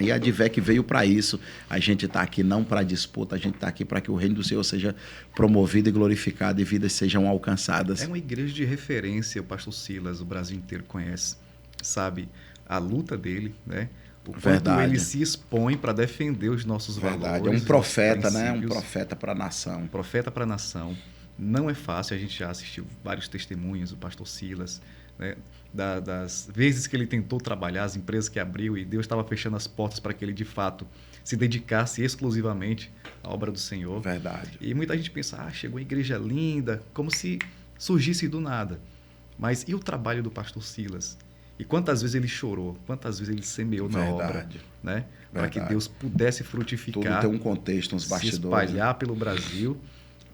E a Advec veio para isso. A gente está aqui não para disputa, a gente está aqui para que o reino do Senhor seja promovido e glorificado e vidas sejam alcançadas. É uma igreja de referência, o pastor Silas, o Brasil inteiro conhece, sabe a luta dele, né? O quanto ele se expõe para defender os nossos valores. É um profeta, né? Um profeta para a nação. Um profeta para a nação. Não é fácil, a gente já assistiu vários testemunhos, o pastor Silas, né? Das vezes que ele tentou trabalhar, as empresas que abriu e Deus estava fechando as portas para que ele de fato se dedicasse exclusivamente à obra do Senhor. Verdade. E muita gente pensa, chegou a igreja linda, como se surgisse do nada. Mas e o trabalho do pastor Silas? E quantas vezes ele chorou, quantas vezes ele semeou na obra, né? Para que Deus pudesse frutificar. Tudo tem um contexto, uns bastidores. Se espalhar pelo Brasil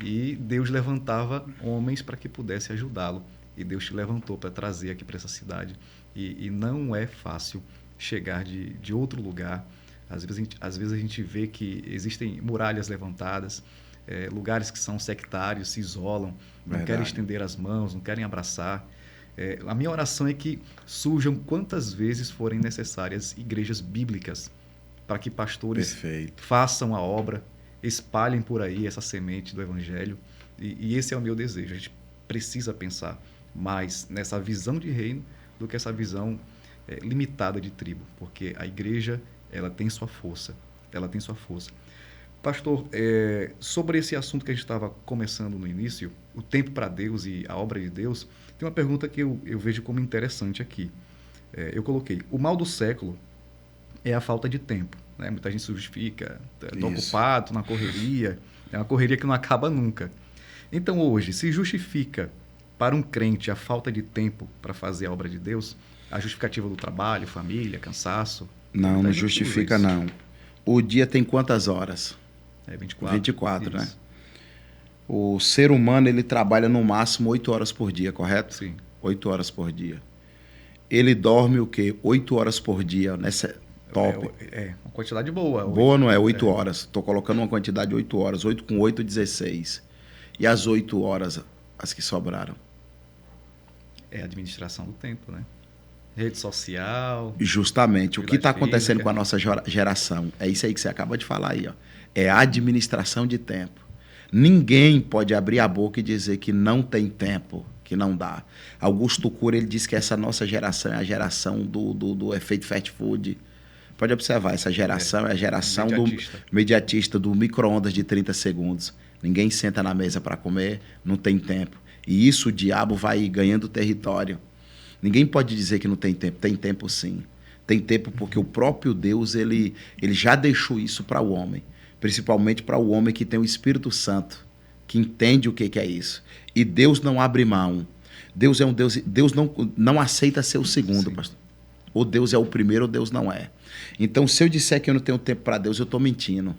e Deus levantava homens para que pudesse ajudá-lo. E Deus te levantou para trazer aqui para essa cidade. E não é fácil chegar de outro lugar. Às vezes a gente vê que existem muralhas levantadas, lugares que são sectários, se isolam, não querem estender as mãos, não querem abraçar. A minha oração é que surjam quantas vezes forem necessárias igrejas bíblicas para que pastores façam a obra, espalhem por aí essa semente do Evangelho. E esse é o meu desejo. A gente precisa pensar mais nessa visão de reino do que essa visão limitada de tribo, porque a igreja ela tem sua força, Pastor, sobre esse assunto que a gente estava começando no início, o tempo para Deus e a obra de Deus, tem uma pergunta que eu vejo como interessante aqui. Eu coloquei, o mal do século é a falta de tempo, né? Muita gente se justifica, estou ocupado, estou na correria, é uma correria que não acaba nunca. Então hoje, se justifica para um crente a falta de tempo para fazer a obra de Deus, a justificativa do trabalho, família, cansaço? Não justifica não. O dia tem quantas horas? 24. 24, né? O ser humano, ele trabalha no máximo 8 horas por dia, correto? Sim. 8 horas por dia. Ele dorme o quê? 8 horas por dia, nessa top. Uma quantidade boa. Boa não é? 8 horas. Estou colocando uma quantidade de 8 horas. 8 com 8, 16. E as 8 horas, as que sobraram? É a administração do tempo, né? Rede social. Justamente. O que está acontecendo com a nossa geração? É isso aí que você acaba de falar aí, ó. É a administração de tempo. Ninguém pode abrir a boca e dizer que não tem tempo, que não dá. Augusto Cury, ele diz que essa nossa geração é a geração do efeito fast food. Pode observar, essa geração é a geração do imediatista, do micro-ondas de 30 segundos. Ninguém senta na mesa para comer, não tem tempo. E isso o diabo vai ganhando território. Ninguém pode dizer que não tem tempo. Tem tempo sim. Tem tempo porque o próprio Deus ele já deixou isso para o homem. Principalmente para o homem que tem o Espírito Santo, que entende o que é isso. E Deus não abre mão. Deus é um Deus. Deus não aceita ser o segundo, pastor. Ou Deus é o primeiro ou Deus não é. Então, se eu disser que eu não tenho tempo para Deus, eu estou mentindo.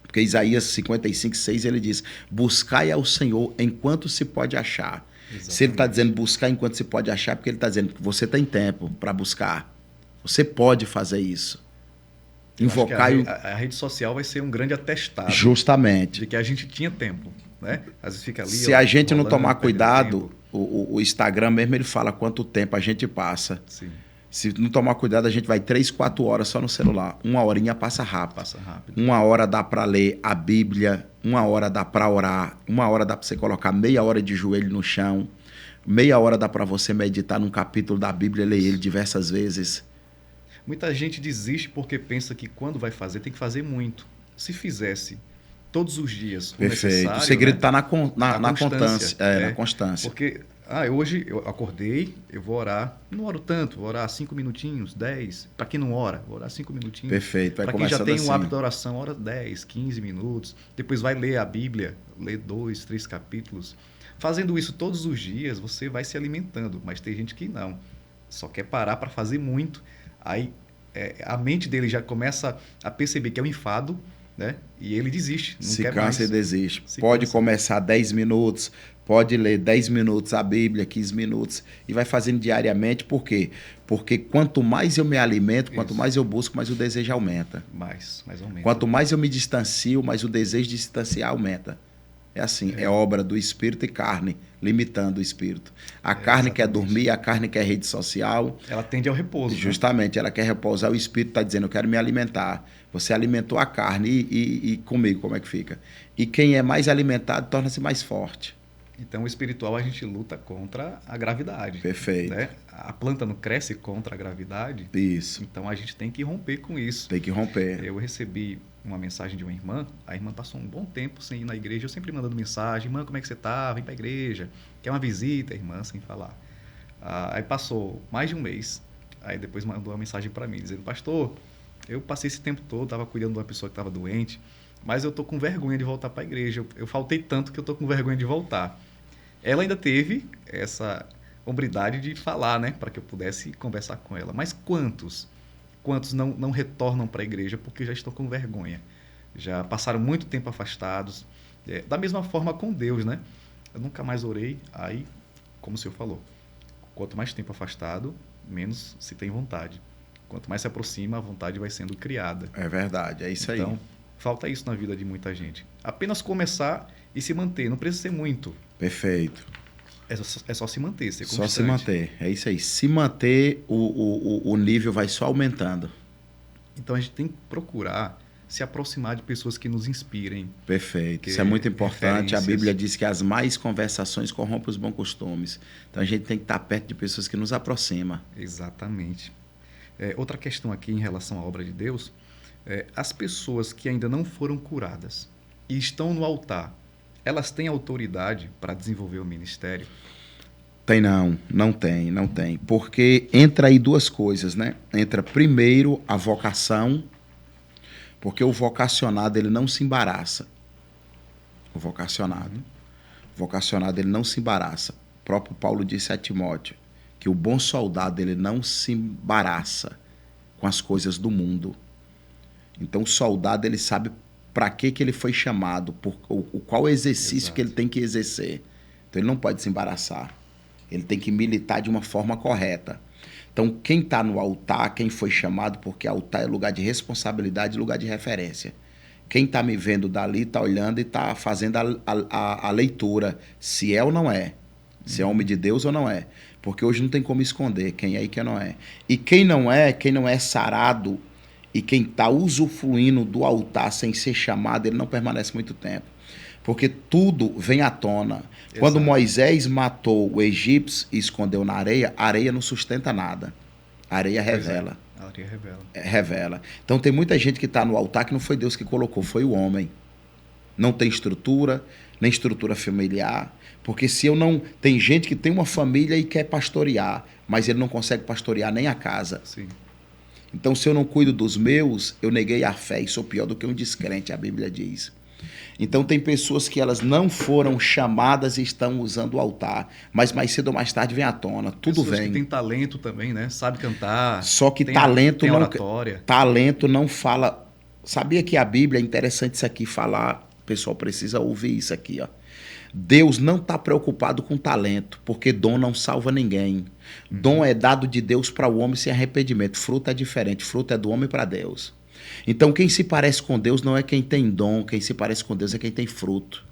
Porque Isaías 55:6 ele diz: buscai ao Senhor enquanto se pode achar. Exatamente. Se ele está dizendo buscar enquanto se pode achar, porque ele está dizendo que você tem tempo para buscar. Você pode fazer isso. Invocar a rede social vai ser um grande atestado. Justamente. De que a gente tinha tempo, né? Às vezes fica ali. Se a gente não tomar cuidado, o Instagram mesmo ele fala quanto tempo a gente passa. Sim. Se não tomar cuidado, a gente vai 3, 4 horas só no celular. 1 horinha passa rápido. Passa rápido. 1 hora dá para ler a Bíblia, 1 hora dá para orar, 1 hora dá para você colocar meia hora de joelho no chão, meia hora dá para você meditar num capítulo da Bíblia e ler ele diversas vezes. Muita gente desiste porque pensa que quando vai fazer, tem que fazer muito. Se fizesse todos os dias o necessário... O segredo está na constância. Na constância. Porque hoje eu acordei, eu vou orar. Não oro tanto, vou orar 5 minutinhos, 10. Para quem não ora, vou orar 5 minutinhos. Perfeito. Para quem já tem um hábito da oração, ora 10, 15 minutos. Depois vai ler a Bíblia, ler 2, 3 capítulos. Fazendo isso todos os dias, você vai se alimentando. Mas tem gente que não. Só quer parar para fazer muito. Aí a mente dele já começa a perceber que é um enfado, né? E ele desiste. Não se quer cansa mais. e desiste. Pode começar 10 minutos, pode ler 10 minutos a Bíblia, 15 minutos, e vai fazendo diariamente. Por quê? Porque quanto mais eu me alimento, quanto mais eu busco, mais o desejo aumenta. Mais aumenta. Quanto mais eu me distancio, mais o desejo de distanciar aumenta. É assim, é obra do espírito e carne, limitando o espírito. A carne quer dormir, a carne quer rede social. Ela tende ao repouso. Justamente, ela quer repousar, o espírito está dizendo, eu quero me alimentar. Você alimentou a carne e comigo, como é que fica? E quem é mais alimentado torna-se mais forte. Então, o espiritual a gente luta contra a gravidade. Perfeito. Né? A planta não cresce contra a gravidade. Isso. Então, a gente tem que romper com isso. Tem que romper. Eu recebi uma mensagem de uma irmã. A irmã passou um bom tempo sem ir na igreja. Eu sempre mandando mensagem. Irmã, como é que você tá? Vem para a igreja. Quer uma visita, irmã, sem falar. Aí passou mais de um mês. Aí depois mandou uma mensagem para mim, dizendo, pastor, eu passei esse tempo todo, estava cuidando de uma pessoa que estava doente, mas eu estou com vergonha de voltar para a igreja. Eu faltei tanto que eu estou com vergonha de voltar. Ela ainda teve essa hombridade de falar, né, para que eu pudesse conversar com ela. Mas quantos não retornam para a igreja porque já estão com vergonha? Já passaram muito tempo afastados. Da mesma forma com Deus, né? Eu nunca mais orei. Aí, como o senhor falou, quanto mais tempo afastado, menos se tem vontade. Quanto mais se aproxima, a vontade vai sendo criada. É verdade, é isso aí. Então, falta isso na vida de muita gente. Apenas começar e se manter. Não precisa ser muito. Perfeito. É só se manter, ser constante. Só se manter, é isso aí. Se manter, o nível vai só aumentando. Então, a gente tem que procurar se aproximar de pessoas que nos inspirem. Perfeito, isso é muito importante. A Bíblia diz que as más conversações corrompem os bons costumes. Então, a gente tem que estar perto de pessoas que nos aproximam. Exatamente. Outra questão aqui em relação à obra de Deus, as pessoas que ainda não foram curadas e estão no altar, elas têm autoridade para desenvolver o ministério? Não tem. Porque entra aí duas coisas, né? Entra primeiro a vocação, porque o vocacionado ele não se embaraça. O vocacionado ele não se embaraça. O próprio Paulo disse a Timóteo que o bom soldado ele não se embaraça com as coisas do mundo. Então o soldado ele sabe para que ele foi chamado, qual exercício Exato. Que ele tem que exercer. Então ele não pode se embaraçar. Ele tem que militar de uma forma correta. Então quem está no altar, quem foi chamado, porque altar é lugar de responsabilidade, lugar de referência. Quem está me vendo dali está olhando e está fazendo a leitura, se é ou não é. Se é homem de Deus ou não é. Porque hoje não tem como esconder quem é e quem não é. E quem não é sarado e quem está usufruindo do altar sem ser chamado, ele não permanece muito tempo. Porque tudo vem à tona. Exato. Quando Moisés matou o egípcio e escondeu na areia, a areia não sustenta nada. A areia revela. A areia revela. Revela. Então tem muita gente que está no altar que não foi Deus que colocou, foi o homem. Não tem estrutura, nem estrutura familiar. Porque se eu não... Tem gente que tem uma família e quer pastorear, mas ele não consegue pastorear nem a casa. Sim. Então, se eu não cuido dos meus, eu neguei a fé e sou pior do que um descrente, a Bíblia diz. Então, tem pessoas que elas não foram chamadas e estão usando o altar, mas mais cedo ou mais tarde vem à tona, tudo pessoas vem. Que tem talento também, né? Sabe cantar. Só que tem talento não fala... Sabia que a Bíblia, é interessante isso aqui falar, o pessoal precisa ouvir isso aqui, ó. Deus não está preocupado com talento, porque dom não salva ninguém. Dom é dado de Deus para o homem sem arrependimento. Fruto é diferente, fruto é do homem para Deus. Então quem se parece com Deus não é quem tem dom, quem se parece com Deus é quem tem fruto.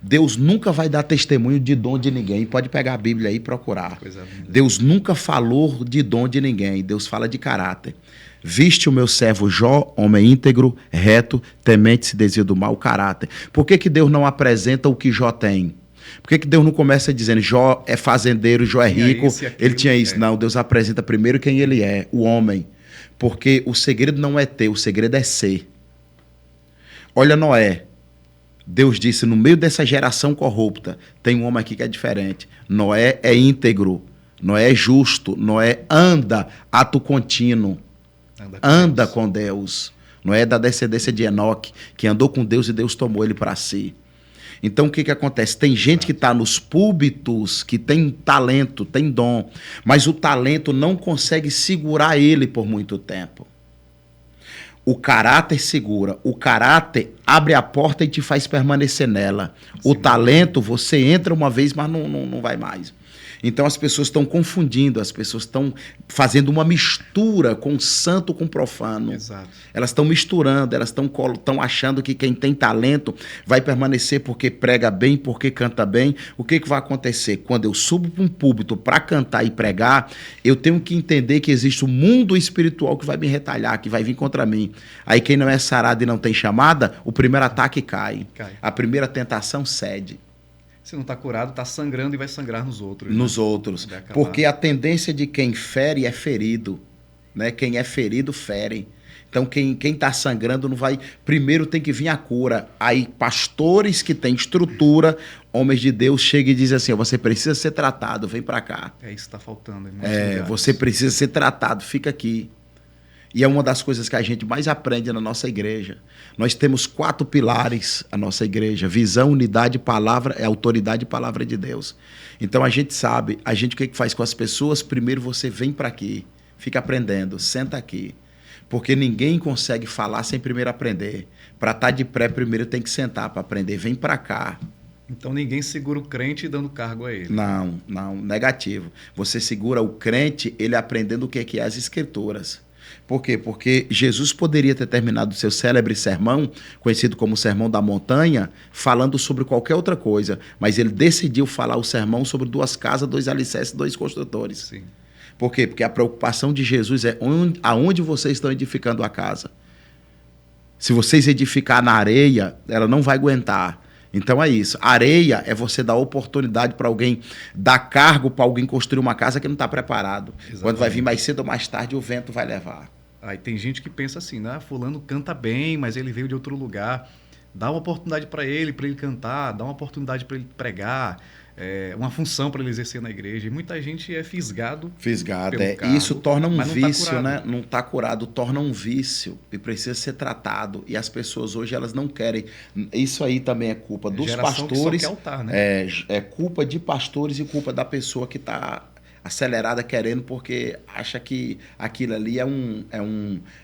Deus nunca vai dar testemunho de dom de ninguém. Pode pegar a Bíblia aí e procurar. Deus nunca falou de dom de ninguém. Deus fala de caráter. Viste o meu servo Jó, homem íntegro, reto, temente, se desvia do mau caráter. Por que Deus não apresenta o que Jó tem? Por que Deus não começa dizendo Jó é fazendeiro, Jó é rico, ele tinha isso? Não, Deus apresenta primeiro quem ele é, o homem. Porque o segredo não é ter, o segredo é ser. Olha Noé. Deus disse, no meio dessa geração corrupta, tem um homem aqui que é diferente. Noé é íntegro, Noé é justo, Noé anda, ato contínuo. Anda com Deus. Noé é da descendência de Enoque, que andou com Deus e Deus tomou ele para si. Então, o que acontece? Tem gente que está nos púlpitos, que tem talento, tem dom, mas o talento não consegue segurar ele por muito tempo. O caráter segura. O caráter abre a porta e te faz permanecer nela. Sim. O talento, você entra uma vez, mas não vai mais. Então as pessoas estão confundindo, as pessoas estão fazendo uma mistura com o santo com o profano. Exato. Elas estão misturando, elas estão achando que quem tem talento vai permanecer porque prega bem, porque canta bem. O que vai acontecer? Quando eu subo para um púlpito para cantar e pregar, eu tenho que entender que existe um mundo espiritual que vai me retalhar, que vai vir contra mim. Aí quem não é sarado e não tem chamada, o primeiro ataque cai. A primeira tentação cede. Se não está curado, está sangrando e vai sangrar nos outros. Nos outros. Porque a tendência de quem fere é ferido. Né? Quem é ferido, fere. Então, quem está sangrando não vai... Primeiro tem que vir a cura. Aí, pastores que têm estrutura, homens de Deus, chegam e dizem assim, você precisa ser tratado, vem para cá. É isso que está faltando. Você precisa ser tratado, fica aqui. E é uma das coisas que a gente mais aprende na nossa igreja. Nós temos 4 pilares a nossa igreja. Visão, unidade, palavra, autoridade e palavra de Deus. Então a gente sabe, o que faz com as pessoas? Primeiro você vem para aqui, fica aprendendo, senta aqui. Porque ninguém consegue falar sem primeiro aprender. Para estar de pé, primeiro tem que sentar para aprender. Vem para cá. Então ninguém segura o crente dando cargo a ele. Não, negativo. Você segura o crente, ele aprendendo o que é as escrituras. Por quê? Porque Jesus poderia ter terminado o seu célebre sermão, conhecido como Sermão da Montanha, falando sobre qualquer outra coisa, mas ele decidiu falar o sermão sobre 2 casas, 2 alicerces, 2 construtores. Sim. Por quê? Porque a preocupação de Jesus é aonde vocês estão edificando a casa. Se vocês edificar na areia, ela não vai aguentar. Então é isso. Areia é você dar oportunidade para alguém, dar cargo para alguém construir uma casa que não está preparado. Exatamente. Quando vai vir mais cedo ou mais tarde, o vento vai levar. Aí tem gente que pensa assim, né? Fulano canta bem, mas ele veio de outro lugar. Dá uma oportunidade para ele cantar, dá uma oportunidade para ele pregar, uma função para ele exercer na igreja. E muita gente é fisgado. Cargo, isso torna um vício, né? Não está curado, torna um vício e precisa ser tratado. E as pessoas hoje elas não querem. Isso aí também é culpa dos pastores. Que só quer altar, né? É culpa de pastores e culpa da pessoa que está acelerada querendo porque acha que aquilo ali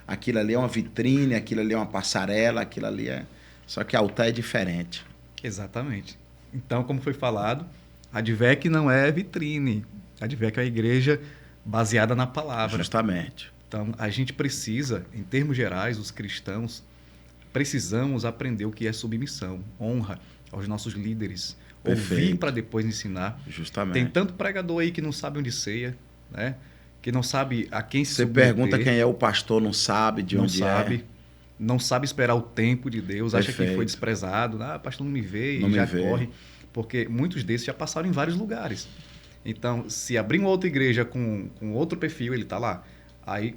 aquilo ali é uma vitrine, aquilo ali é uma passarela, aquilo ali é... Só que altar é diferente. Exatamente. Então, como foi falado, a Advec não é vitrine. A Advec é uma igreja baseada na palavra. Justamente. Então, a gente precisa, em termos gerais, os cristãos, precisamos aprender o que é submissão, honra aos nossos líderes. Perfeito. Ouvir para depois ensinar. Justamente. Tem tanto pregador aí que não sabe onde ceia, né? Que não sabe a quem se Você submeter. pergunta quem é o pastor, não sabe de onde é. Não sabe esperar o tempo de Deus, Perfeito. acha que foi desprezado. Pastor, não me vê, e já corre. Porque muitos desses já passaram em vários lugares. Então, se abrir uma outra igreja com outro perfil, ele está lá. Aí,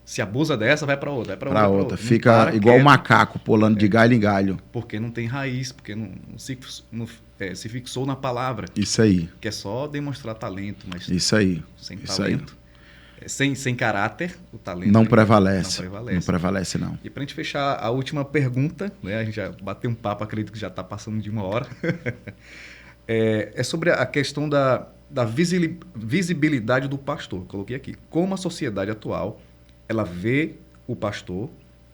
se abusa dessa, vai para outra. Para outra. Fica igual o macaco, pulando de galho em galho. Porque não tem raiz, porque não se fixou na palavra. Isso aí. Que é só demonstrar talento, mas isso aí. Sem isso talento. Aí. Sem caráter, o talento não prevalece. Não prevalece, não. E para a gente fechar a última pergunta, né, a gente já bateu um papo, acredito que já está passando de 1 hora, é sobre a questão da visibilidade do pastor. Coloquei aqui. Como a sociedade atual ela vê o pastor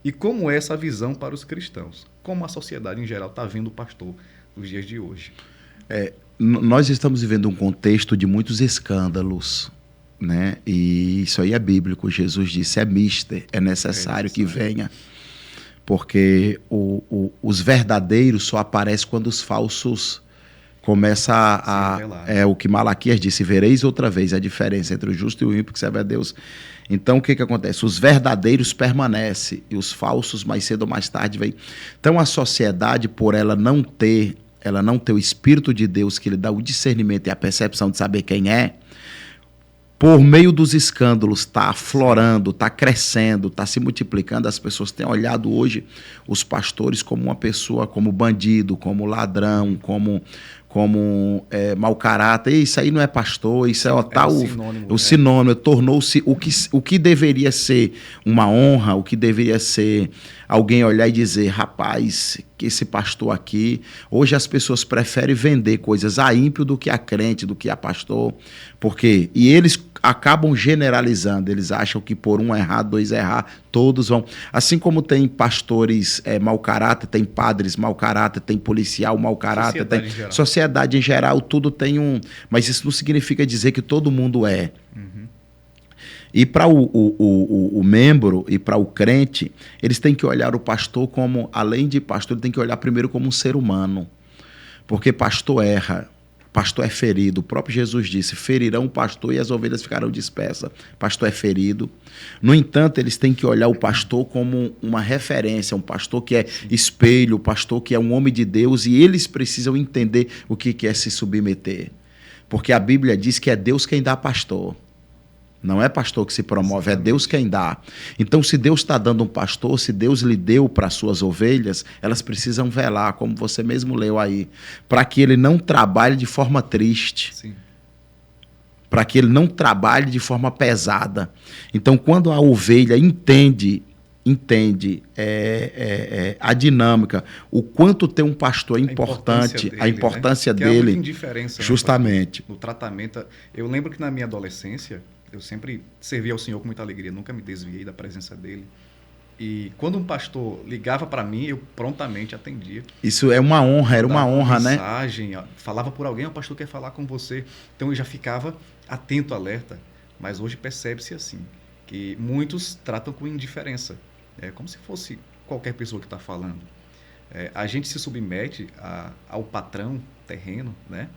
e como é essa visão para os cristãos? Como a sociedade em geral está vendo o pastor nos dias de hoje? Nós estamos vivendo um contexto de muitos escândalos, né? E isso aí é bíblico. Jesus disse, é necessário que venha, porque os verdadeiros só aparecem quando os falsos começa o que Malaquias disse: vereis outra vez a diferença entre o justo e o ímpio que serve a Deus. Então, o que acontece? Os verdadeiros permanecem e os falsos, mais cedo ou mais tarde, vêm. Então, a sociedade, por ela não ter o Espírito de Deus que lhe dá o discernimento e a percepção de saber quem é, por meio dos escândalos, está aflorando, está crescendo, está se multiplicando. As pessoas têm olhado hoje os pastores como uma pessoa, como bandido, como ladrão, como mau caráter. Isso aí não é pastor, isso o sinônimo. Tornou-se o que deveria ser uma honra, o que deveria ser alguém olhar e dizer: rapaz, que esse pastor aqui... Hoje as pessoas preferem vender coisas a ímpio do que a crente, do que a pastor. Por quê? E eles acabam generalizando. Eles acham que por um errar, dois errar, todos vão... Assim como tem pastores mau caráter, tem padres mau caráter, tem policial mau caráter, tem sociedade em geral, tudo tem um... Mas isso não significa dizer que todo mundo é. Uhum. E para o membro e para o crente, eles têm que olhar o pastor como, além de pastor, ele tem que olhar primeiro como um ser humano. Porque pastor erra, pastor é ferido. O próprio Jesus disse: ferirão o pastor e as ovelhas ficarão dispersas. Pastor é ferido. No entanto, eles têm que olhar o pastor como uma referência, um pastor que é espelho, um pastor que é um homem de Deus, e eles precisam entender o que é se submeter. Porque a Bíblia diz que é Deus quem dá pastor. Não é pastor que se promove, é Deus quem dá. Então, se Deus está dando um pastor, se Deus lhe deu para as suas ovelhas, elas precisam velar, como você mesmo leu aí, para que ele não trabalhe de forma triste. Sim. Para que ele não trabalhe de forma pesada. Então, quando a ovelha entende a dinâmica, o quanto ter um pastor é importante, a importância dele, que é muita indiferença, justamente. No tratamento. Eu lembro que na minha adolescência, eu sempre servi ao Senhor com muita alegria, nunca me desviei da presença dele. E quando um pastor ligava para mim, eu prontamente atendia. Isso é uma honra, era uma honra, né? Mensagem, falava por alguém: o pastor quer falar com você. Então eu já ficava atento, alerta. Mas hoje percebe-se assim, que muitos tratam com indiferença. É como se fosse qualquer pessoa que está falando. A gente se submete ao patrão terreno, né?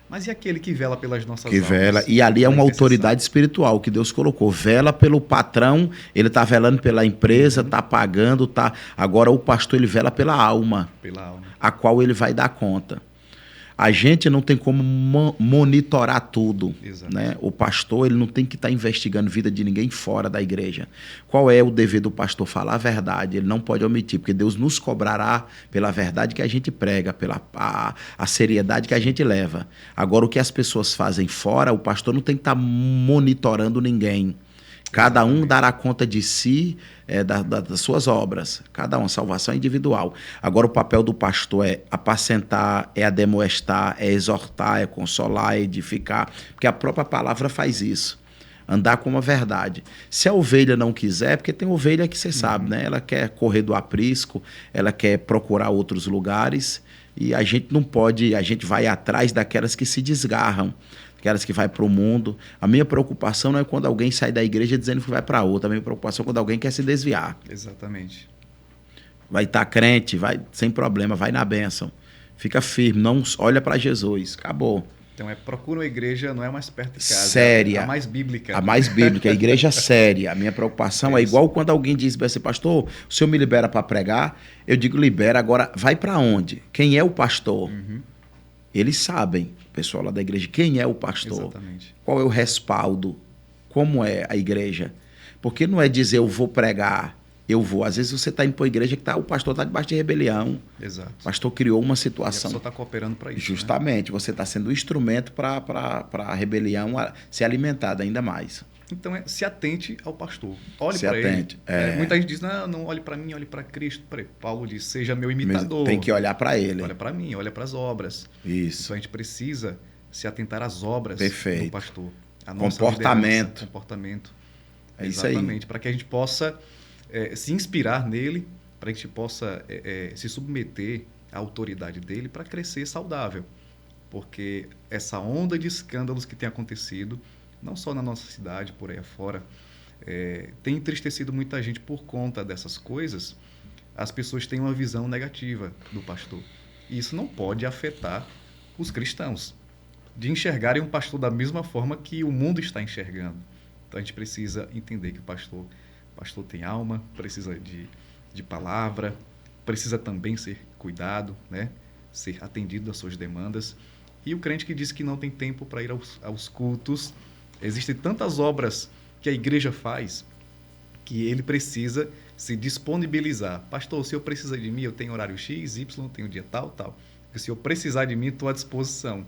Mas e aquele que vela pelas nossas almas? Que vela. E ali é uma autoridade espiritual que Deus colocou. Vela pelo patrão, ele está velando pela empresa, está pagando, está... Agora o pastor, ele vela pela alma, a qual ele vai dar conta. A gente não tem como monitorar tudo, né? O pastor, ele não tem que estar investigando vida de ninguém fora da igreja. Qual é o dever do pastor? Falar a verdade. Ele não pode omitir, porque Deus nos cobrará pela verdade que a gente prega, pela a seriedade que a gente leva. Agora, o que as pessoas fazem fora, o pastor não tem que estar monitorando ninguém. Cada um dará conta de si, das suas obras. Cada um, salvação é individual. Agora, o papel do pastor é apacentar, é ademoestar, é exortar, é consolar, é edificar. Porque a própria palavra faz isso. Andar com a verdade. Se a ovelha não quiser, porque tem ovelha que você sabe, né? Ela quer correr do aprisco, ela quer procurar outros lugares, e a gente não pode, a gente vai atrás daquelas que se desgarram, aquelas que vai para o mundo. A minha preocupação não é quando alguém sai da igreja dizendo que vai para outra. A minha preocupação é quando alguém quer se desviar. Exatamente. Vai estar crente, vai sem problema, vai na bênção. Fica firme, não olha para Jesus. Acabou. Então, procura uma igreja, não é mais perto de casa. Séria. A mais bíblica. A mais bíblica, a igreja séria. A minha preocupação é igual quando alguém diz assim: pastor, o senhor me libera para pregar? Eu digo: libera, agora vai para onde? Quem é o pastor? Eles sabem, o pessoal lá da igreja, quem é o pastor? Exatamente. Qual é o respaldo? Como é a igreja? Porque não é dizer eu vou pregar, eu vou. Às vezes você está indo para a igreja que o pastor está debaixo de rebelião. Exato. O pastor criou uma situação. E a pessoa está cooperando para isso. Justamente, né? Você está sendo um instrumento para a rebelião ser alimentada ainda mais. Então, se atente ao pastor. Olhe para ele. Muita gente diz: não olhe para mim, olhe para Cristo. Paulo diz: seja meu imitador. Tem que olhar para ele. Olha para mim, olha para as obras. Isso. Então, a gente precisa se atentar às obras do pastor. A nossa comportamento. É isso aí. Exatamente. Para que a gente possa se inspirar nele, para que a gente possa se submeter à autoridade dele para crescer saudável. Porque essa onda de escândalos que tem acontecido, não só na nossa cidade, por aí afora, tem entristecido muita gente por conta dessas coisas. As pessoas têm uma visão negativa do pastor. E isso não pode afetar os cristãos, de enxergarem um pastor da mesma forma que o mundo está enxergando. Então a gente precisa entender que o pastor tem alma, precisa de palavra, precisa também ser cuidado, né? Ser atendido às suas demandas. E o crente que diz que não tem tempo para ir aos cultos, existem tantas obras que a igreja faz que ele precisa se disponibilizar. Pastor, o senhor precisa de mim, eu tenho horário X, Y, tenho dia tal, tal. Se o senhor precisar de mim, estou à disposição.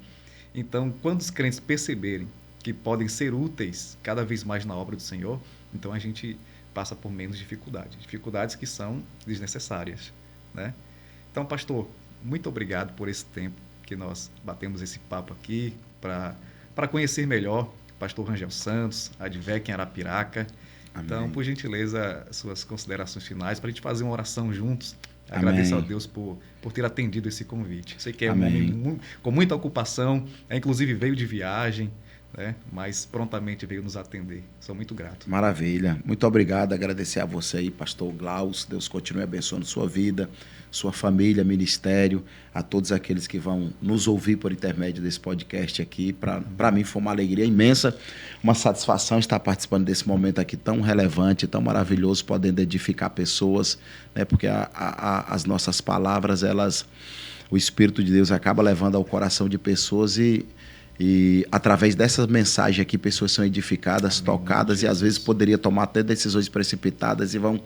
Então, quando os crentes perceberem que podem ser úteis cada vez mais na obra do Senhor, então a gente passa por menos dificuldades que são desnecessárias, né? Então, pastor, muito obrigado por esse tempo que nós batemos esse papo aqui para conhecer melhor o pastor Rangel Santos, Advec em Arapiraca. Amém. Então, por gentileza, suas considerações finais, para a gente fazer uma oração juntos. Agradeço a Deus por ter atendido esse convite. Sei que é um homem com muita ocupação, inclusive veio de viagem, né? Mas prontamente veio nos atender. Sou muito grato. Maravilha. Muito obrigado. Agradecer a você aí, pastor Glaucio. Deus continue abençoando sua vida, sua família, ministério, a todos aqueles que vão nos ouvir por intermédio desse podcast aqui. Para mim foi uma alegria imensa, uma satisfação estar participando desse momento aqui tão relevante, tão maravilhoso, podendo edificar pessoas, né? Porque as nossas palavras, o Espírito de Deus acaba levando ao coração de pessoas e através dessas mensagens aqui, pessoas são edificadas, tocadas, e às vezes poderia tomar até decisões precipitadas e vão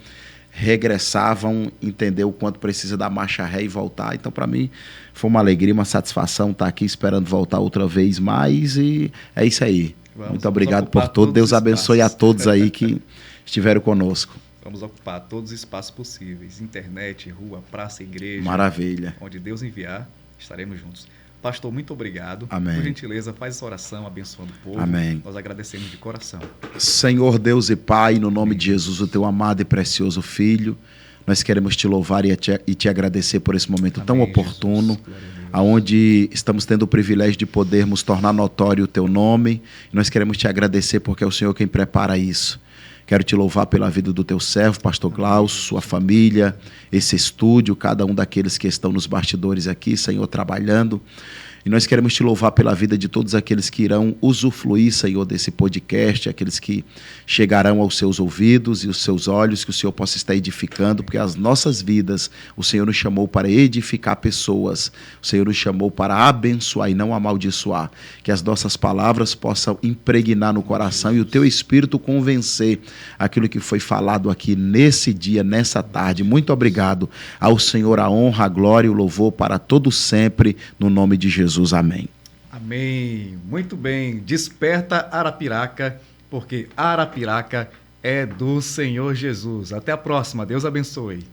regressar, vão entender o quanto precisa dar marcha ré e voltar. Então, para mim, foi uma alegria, uma satisfação estar aqui esperando voltar outra vez mais, e é isso aí. Muito obrigado por tudo. Deus abençoe a todos aí que estiveram conosco. Vamos ocupar todos os espaços possíveis, internet, rua, praça, igreja. Maravilha. Onde Deus enviar, estaremos juntos. Pastor, muito obrigado. Amém. Por gentileza, faz essa oração abençoando o povo. Amém. Nós agradecemos de coração. Senhor Deus e Pai, no nome de Jesus, o teu amado e precioso Filho, nós queremos te louvar e te agradecer por esse momento tão oportuno, onde estamos tendo o privilégio de podermos tornar notório o teu nome. Nós queremos te agradecer porque é o Senhor quem prepara isso. Quero te louvar pela vida do teu servo, pastor Glaucio, sua família, esse estúdio, cada um daqueles que estão nos bastidores aqui, Senhor, trabalhando. E nós queremos te louvar pela vida de todos aqueles que irão usufruir, Senhor, desse podcast, aqueles que chegarão aos seus ouvidos e os seus olhos, que o Senhor possa estar edificando, porque as nossas vidas, o Senhor nos chamou para edificar pessoas, o Senhor nos chamou para abençoar e não amaldiçoar, que as nossas palavras possam impregnar no coração e o teu Espírito convencer aquilo que foi falado aqui nesse dia, nessa tarde. Muito obrigado ao Senhor, a honra, a glória e o louvor para todos sempre, no nome de Jesus. Amém. Amém. Muito bem. Desperta Arapiraca, porque Arapiraca é do Senhor Jesus. Até a próxima. Deus abençoe.